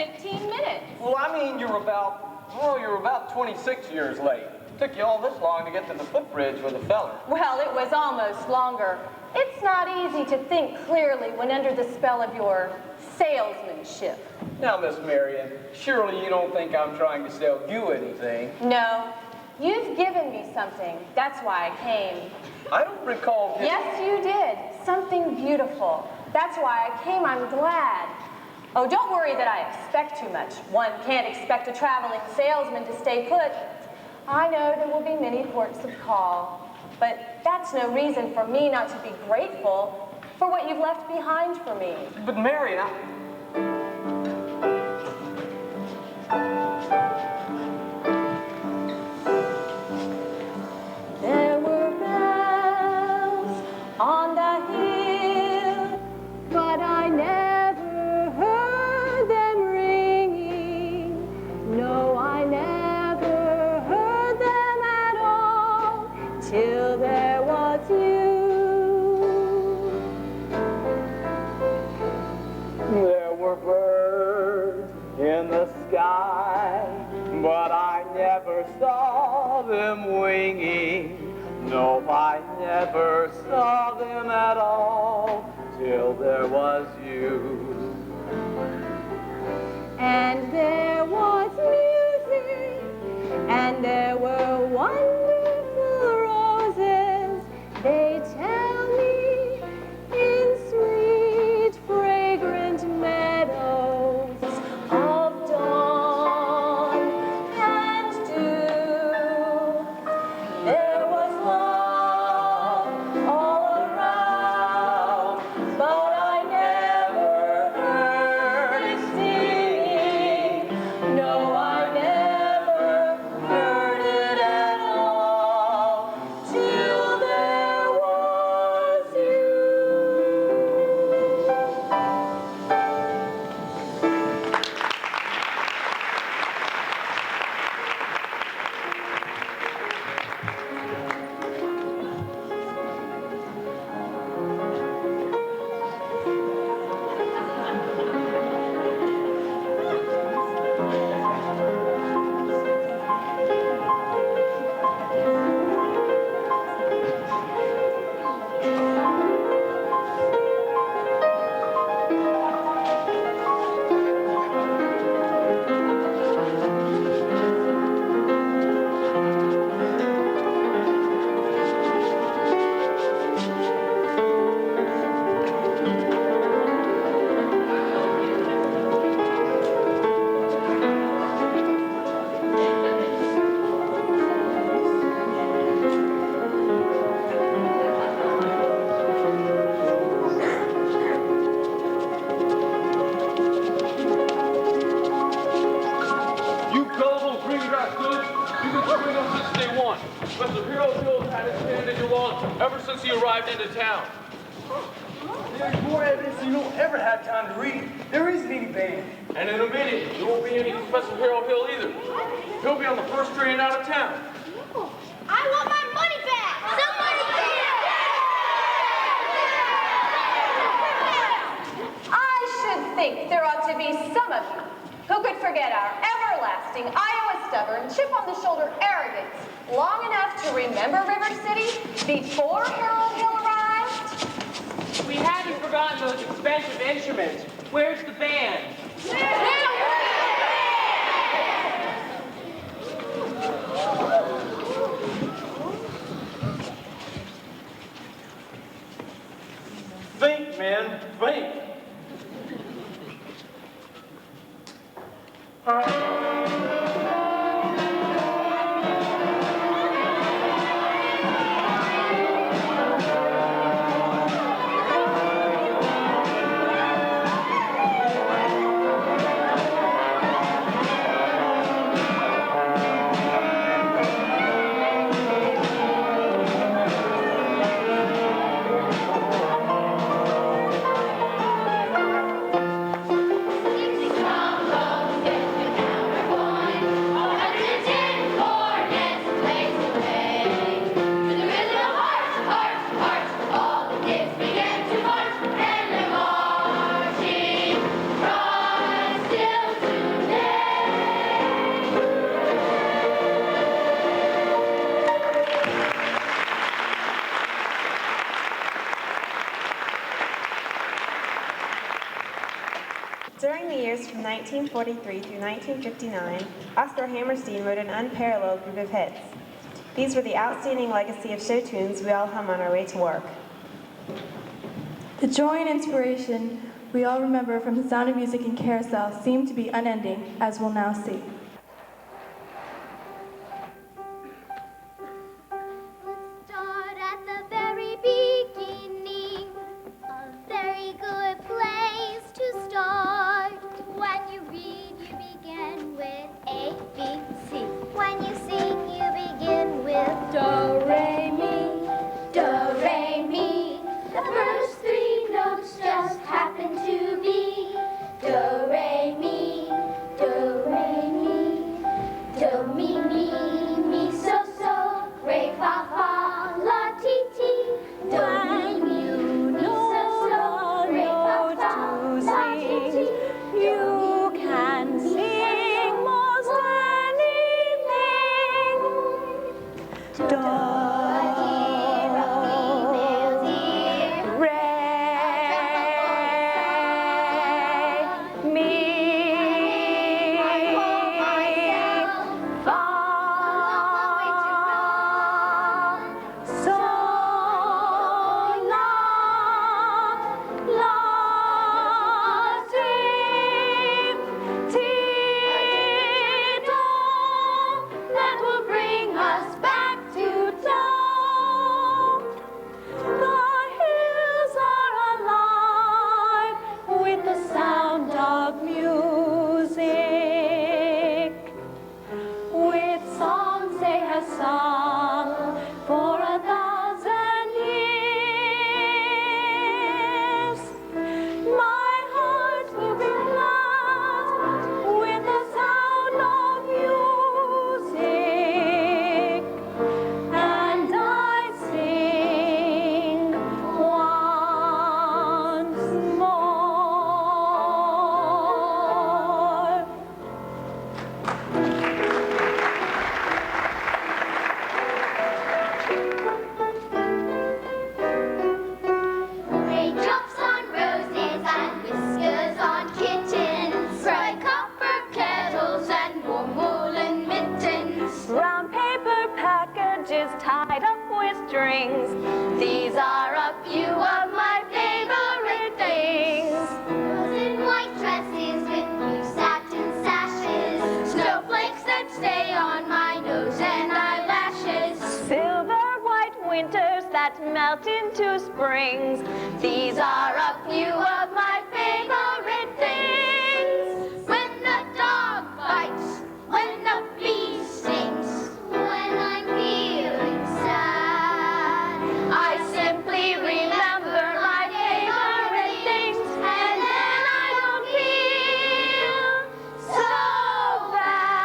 15 minutes. Well, I mean, you're about 26 years late. Took you all this long to get to the footbridge with a feller. Well, it was almost longer. It's not easy to think clearly when under the spell of your salesmanship. Now, Miss Marion, surely you don't think I'm trying to sell you anything. No, you've given me something. That's why I came. I don't recall... Yes, you did. Something beautiful. That's why I came. I'm glad. Oh, don't worry that I expect too much. One can't expect a traveling salesman to stay put. I know there will be many ports of call, but that's no reason for me not to be grateful for what you've left behind for me. But Marion, There were bells on the hill, but I never heard them ringing. No, I never heard them at all till there was you. there were birds in the sky, but I never saw them winging. No, I never saw them at all till there was you. And there was music, and there were wonderful roses. They tell me in sweet, fragrant meadows of dawn and dew. There was love all around, but I never heard it singing. No, I never heard it at all till there was you. You gullible green grass goods, you've been screwing up since day one. Mr. Hero Hill's had his hand in your lawn ever since he arrived into town. There's more evidence than you'll ever have time to read. There isn't any band. And in a minute, there won't be any Professor Hero Hill either. He'll be on the first train out of town. I want my money back! Somebody I should think there ought to be some of you who could forget our everlasting Iowa stubborn, chip-on-the-shoulder arrogance long enough to remember River City before Harold Hill arrived. We haven't forgotten those expensive instruments. Where's the band? Think, man, think. Come, come, from 1943 through 1959, Oscar Hammerstein wrote an unparalleled group of hits. These were the outstanding legacy of show tunes we all hum on our way to work. The joy and inspiration we all remember from The Sound of Music and Carousel seem to be unending, as we'll now see. Start at the very beginning, a very good place to start. When you read, you begin with A, B, C. When you sing, you begin with Do, Re, Mi, Do, Re, Mi. The first three notes just happen to be Do, Re, Mi, Do, Re, Mi. Do, Mi, Mi, so, so. Re, fa, fa, la, ti, ti. Do, mi, mi, so, so. Re, fa, fa, la, ti, ti. You can sing most anything. Do, re, mi, fa, sol, la, si, ti, do. That will bring us back to do. The hills are alive with the sound of music, with songs they have sung for 1,000 years. My heart will be glad with the sound of music, and I sing once more. Raindrops on roses and whiskers on kittens, bright copper kettles and warm woolen mittens. Brown paper packages tied up with strings. These are a few of my favorite things. Girls in white dresses with blue satin sashes, snowflakes that stay on my nose and eyelashes. Silver white winters that melt into springs. These are a few of my favorite things. When the dog bites, when the bee stings, when I'm feeling sad, I simply remember my favorite things, and then I don't feel so bad.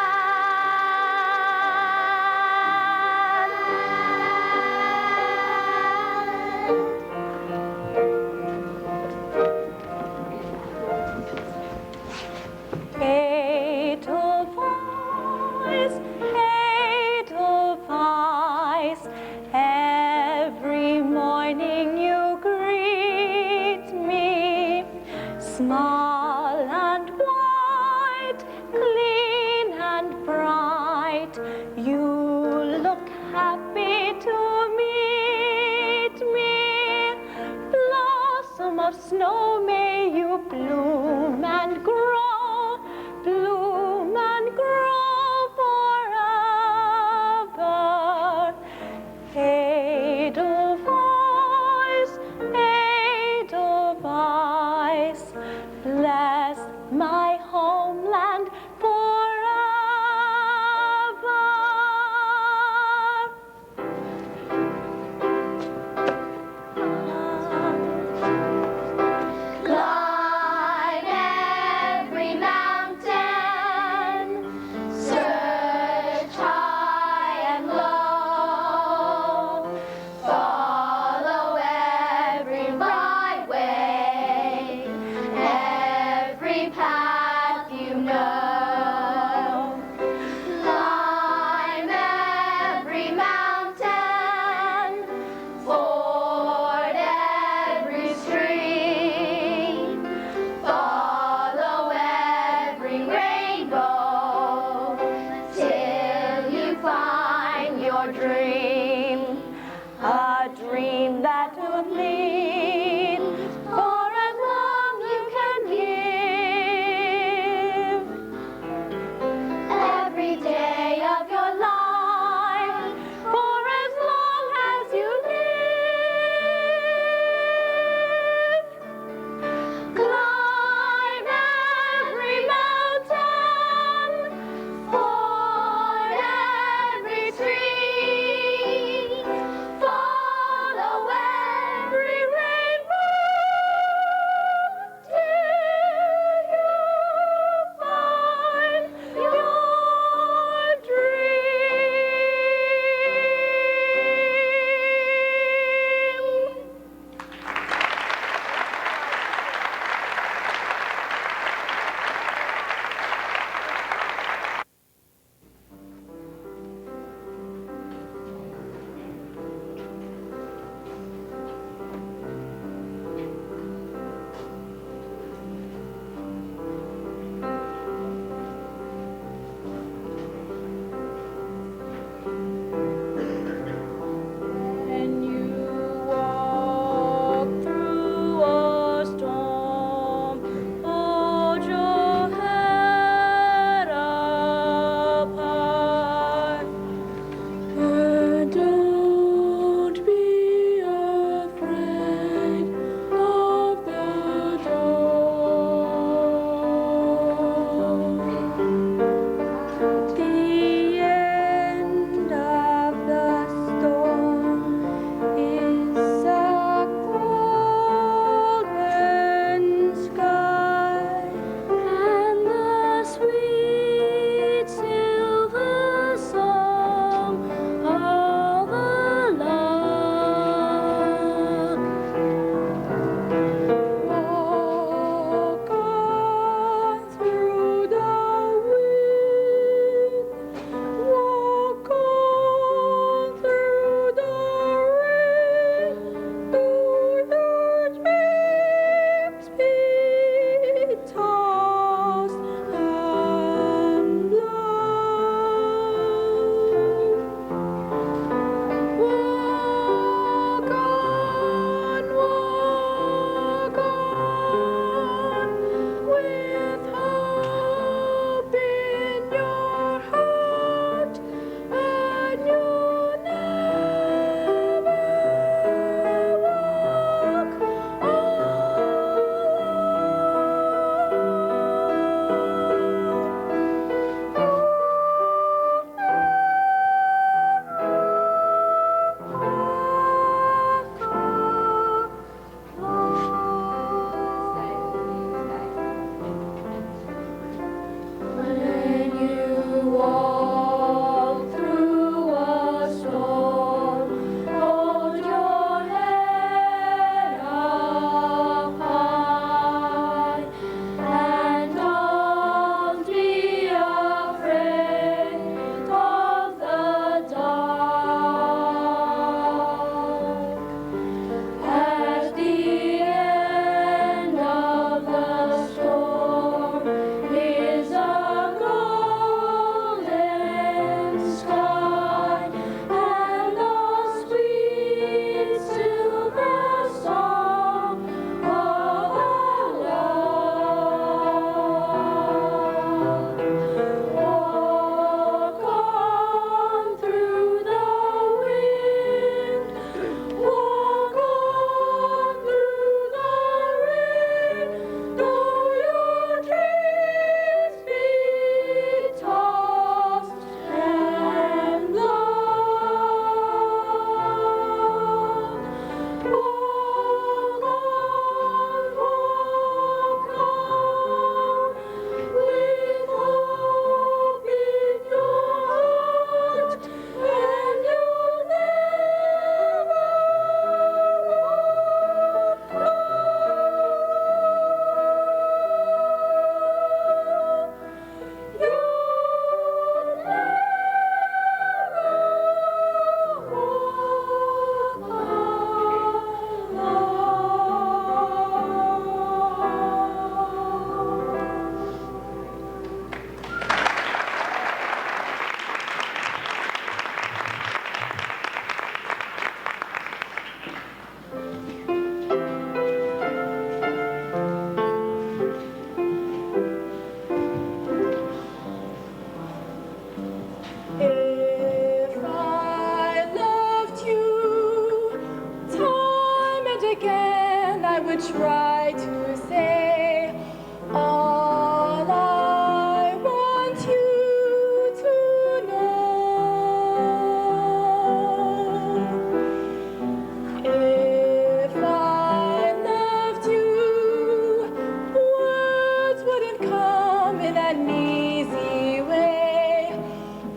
in an easy way.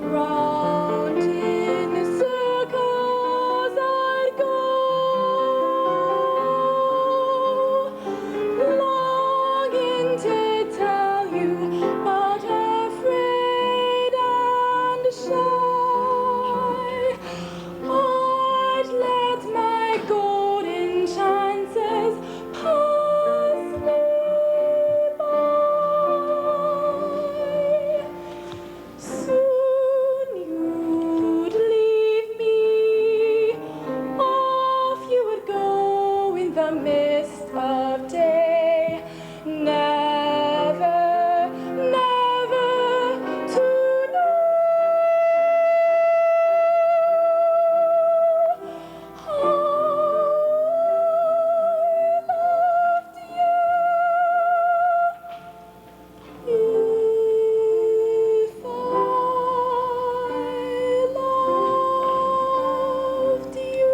Round in circles I'd go, longing to tell you, but afraid and shy. I'd let my golden chances pass me by. Soon you'd leave me, off you would go in the mist of day, never, never to know how I loved you. If I loved you.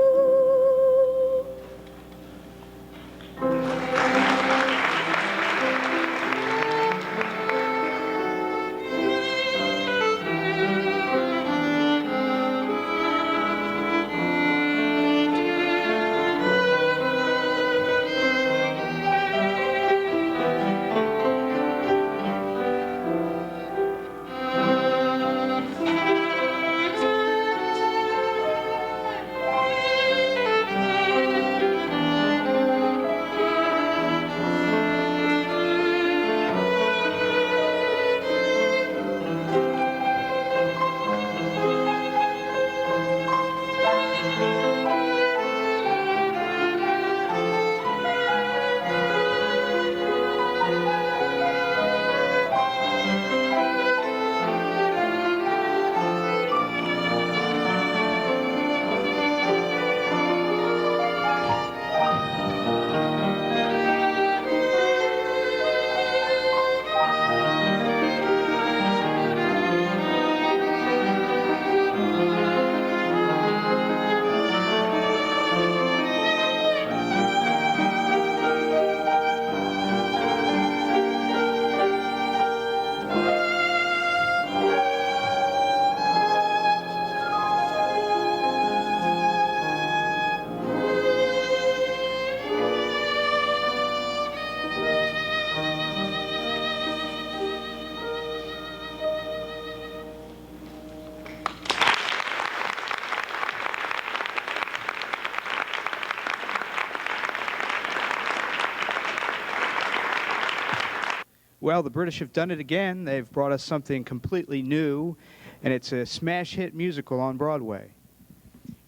Well, the British have done it again. They've brought us something completely new, and it's a smash hit musical on Broadway.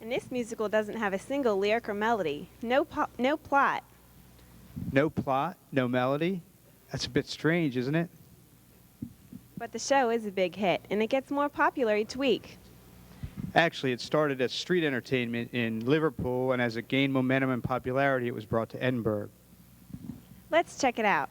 And this musical doesn't have a single lyric or melody. No plot. No plot, no melody. That's a bit strange, isn't it? But the show is a big hit, and it gets more popular each week. Actually, it started as street entertainment in Liverpool, and as it gained momentum and popularity, it was brought to Edinburgh. Let's check it out.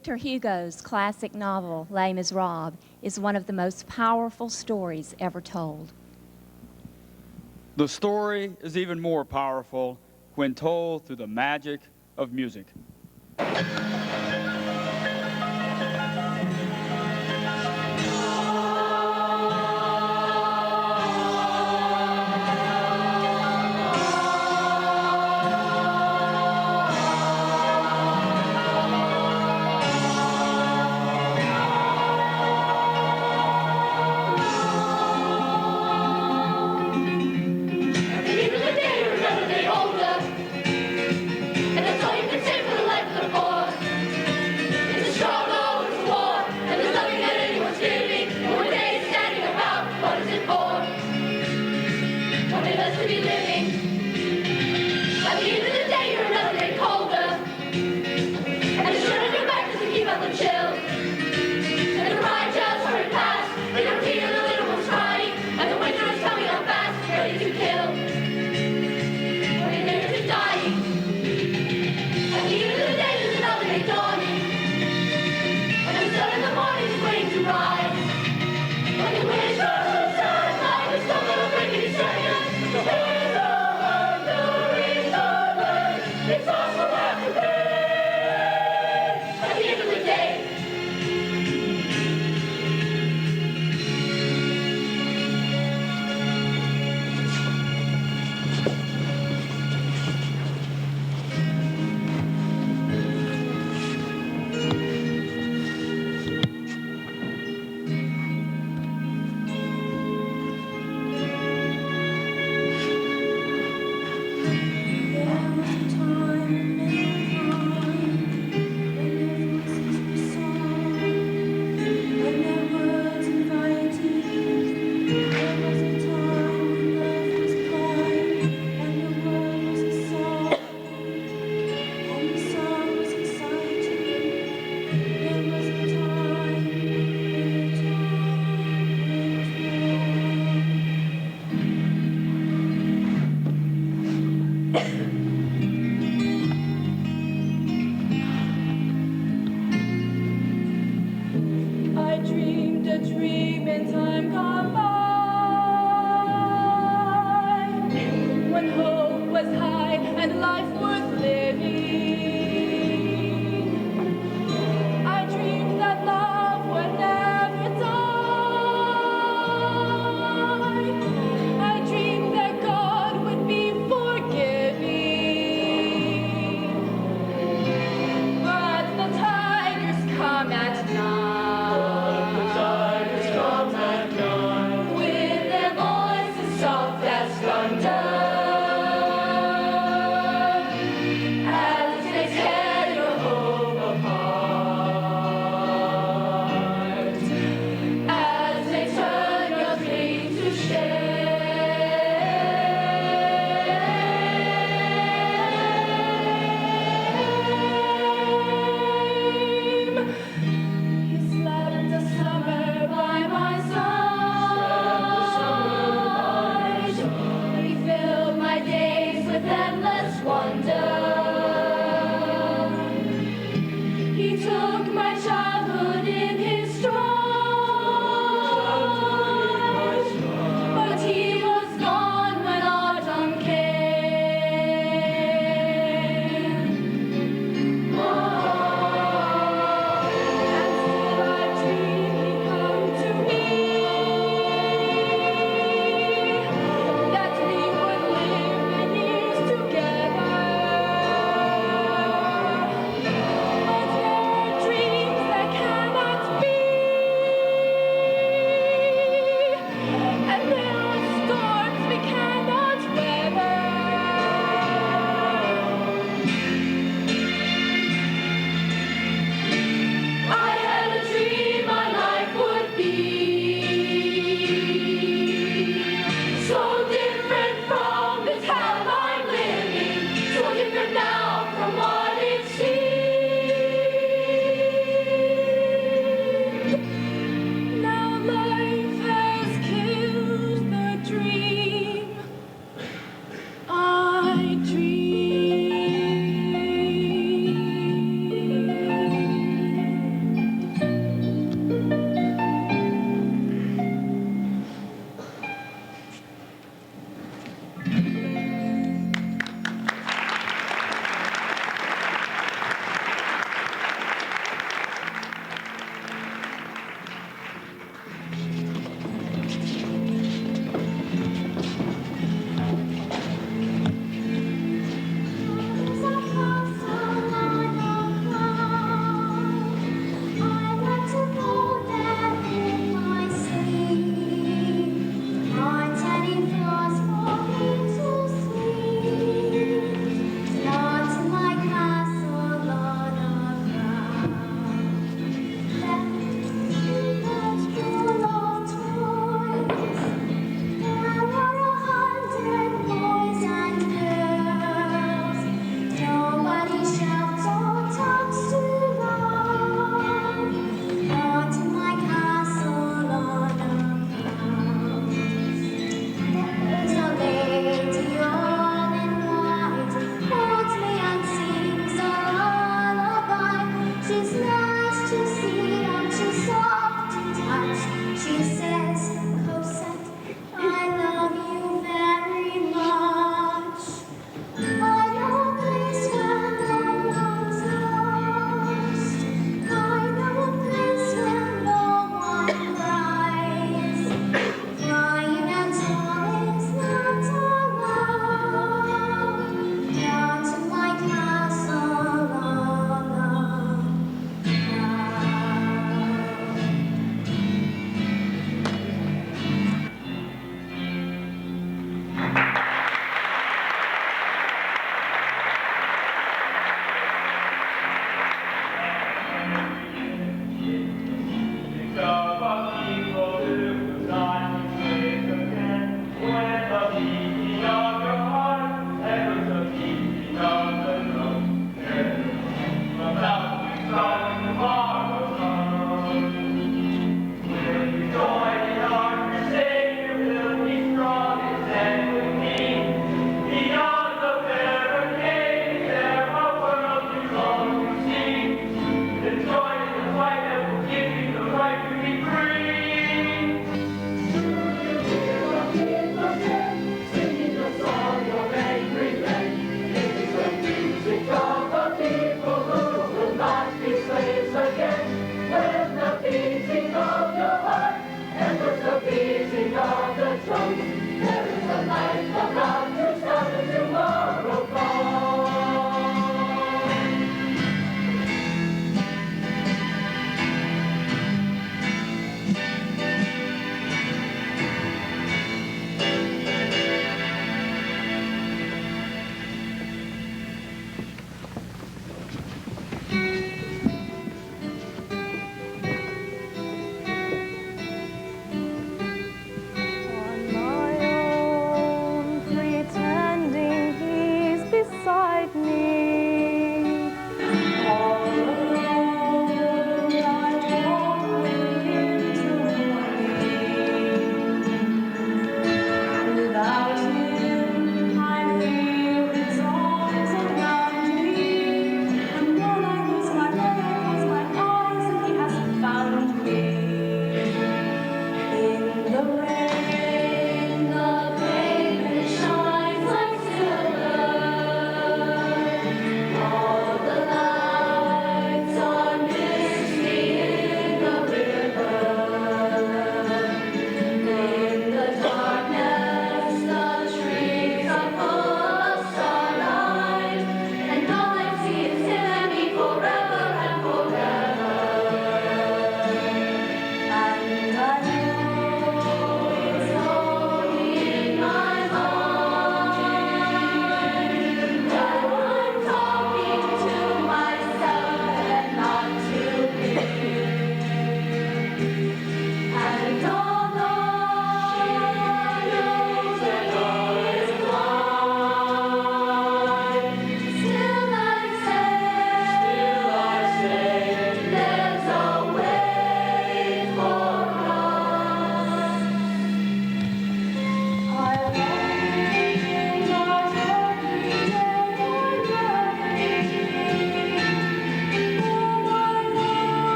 Victor Hugo's classic novel, Les Miserables, is one of the most powerful stories ever told. The story is even more powerful when told through the magic of music.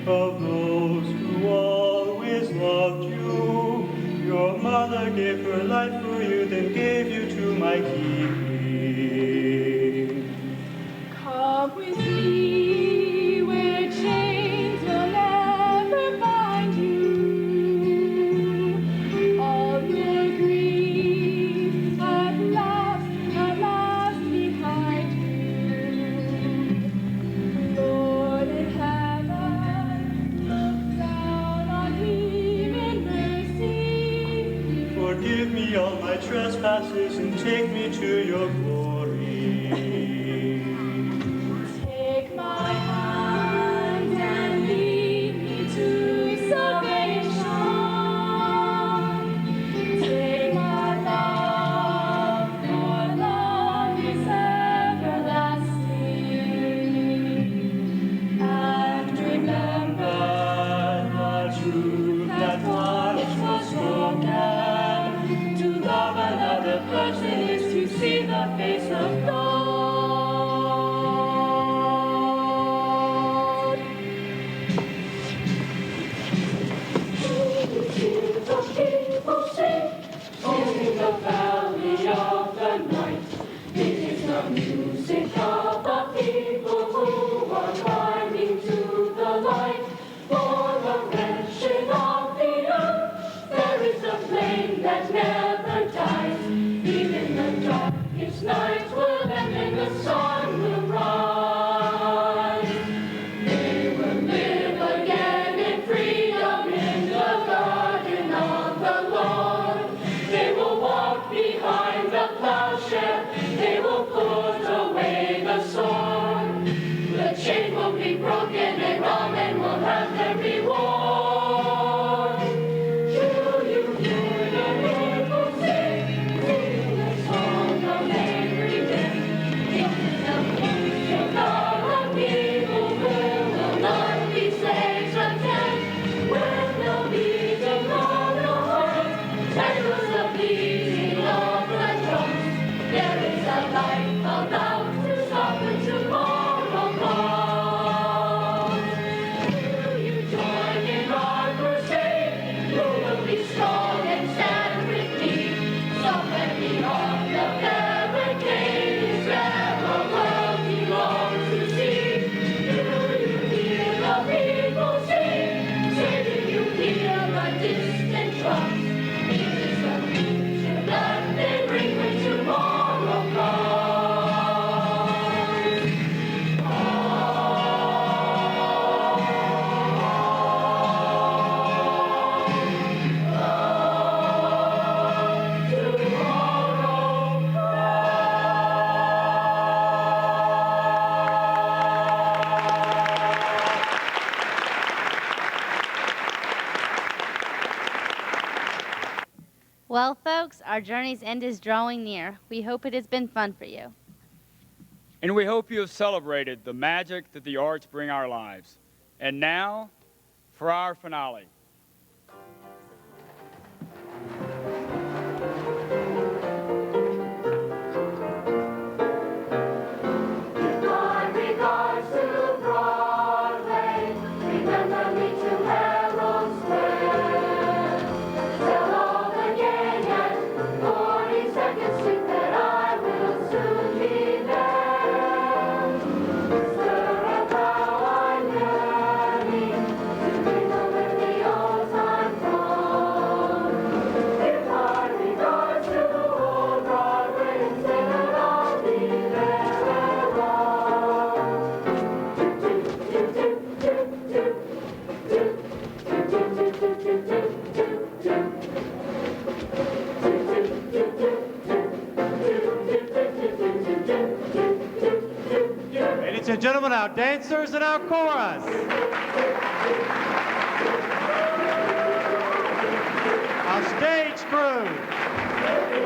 of those who always loved you. Your mother gave her life for you, then gave you to my keeping. Come with me where chains will never bind you. All your grief at last behind you. Lord in heaven, look down on me in mercy. Forgive me all my trespasses and take me to your glory. Take my hand and lead me to salvation. Take my love, for love is everlasting. And remember the truth that once was spoken. To love another person is to see the face of God. The people sing in the valley of the night. It is the music of the people who are climbing to the light. For the wretched of the earth, there is a flame that never dies. Even the darkest night will end and the sun will rise. They will live again in freedom in the garden of the Lord. They will walk behind the plowshare. They will put away the sword. The chain will be broken and all men will have their reward. Do you hear the people sing? Sing the song of every day. It is the future of the people who will not be slaves again. When the beating of the heart echoes the beating of the drums, there is a light about to stop when tomorrow comes. Do you join in our crusade? Who will be strong and stand with me? Somewhere beyond the barricade is there a world he longs to see. Do you hear the people sing? Say, do you hear a distant drum? It is the future that they bring when tomorrow comes. Well, folks, our journey's end is drawing near. We hope it has been fun for you. And we hope you have celebrated the magic that the arts bring our lives. And now, for our finale. My regards to Broadway. Remember me to Herald Square. Tell all the gang at 42nd Street that I will soon be there. Stir and how I'm yearning to mingle with the old time throng. Give my regards to old Broadway and say that I'll be there ere long. Ladies and gentlemen, our dancers and our chorus. Our stage crew.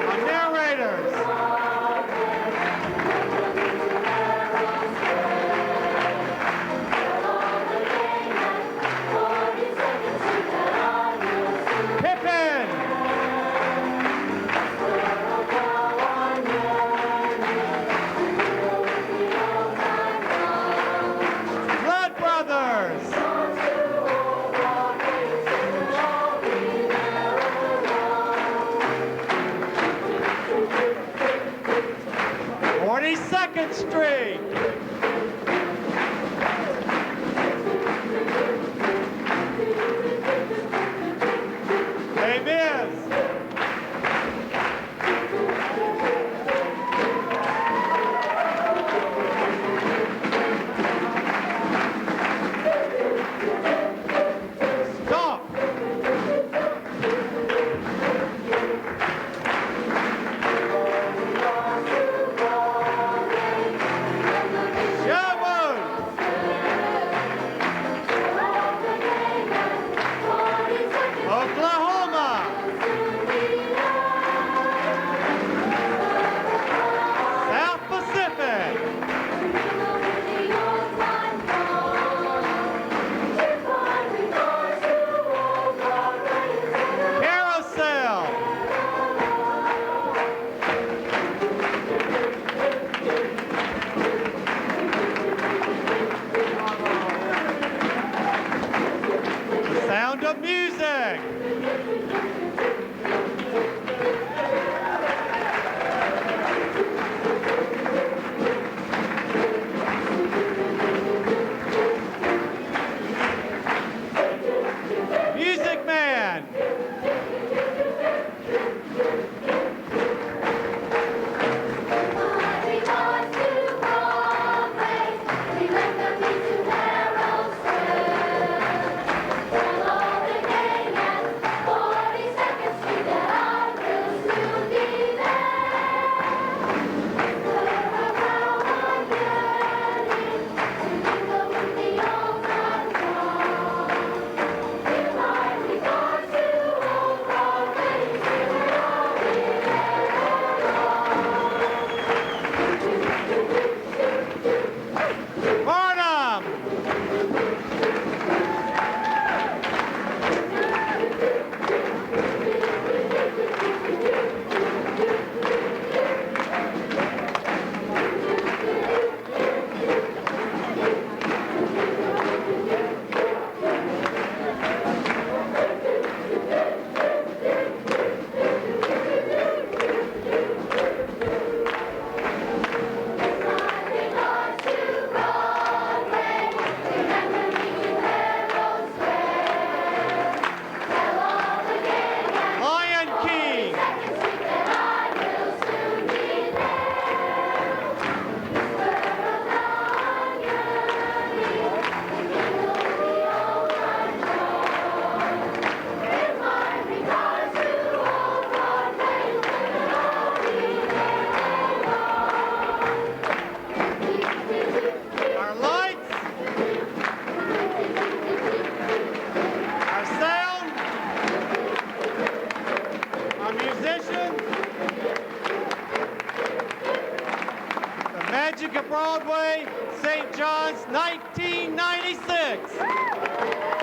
Our narrators. Pippin. music. Music Man. Barnum. Lion King. Our lights. Our sound. Our musicians. The magic of Broadway, St. John's, 1996.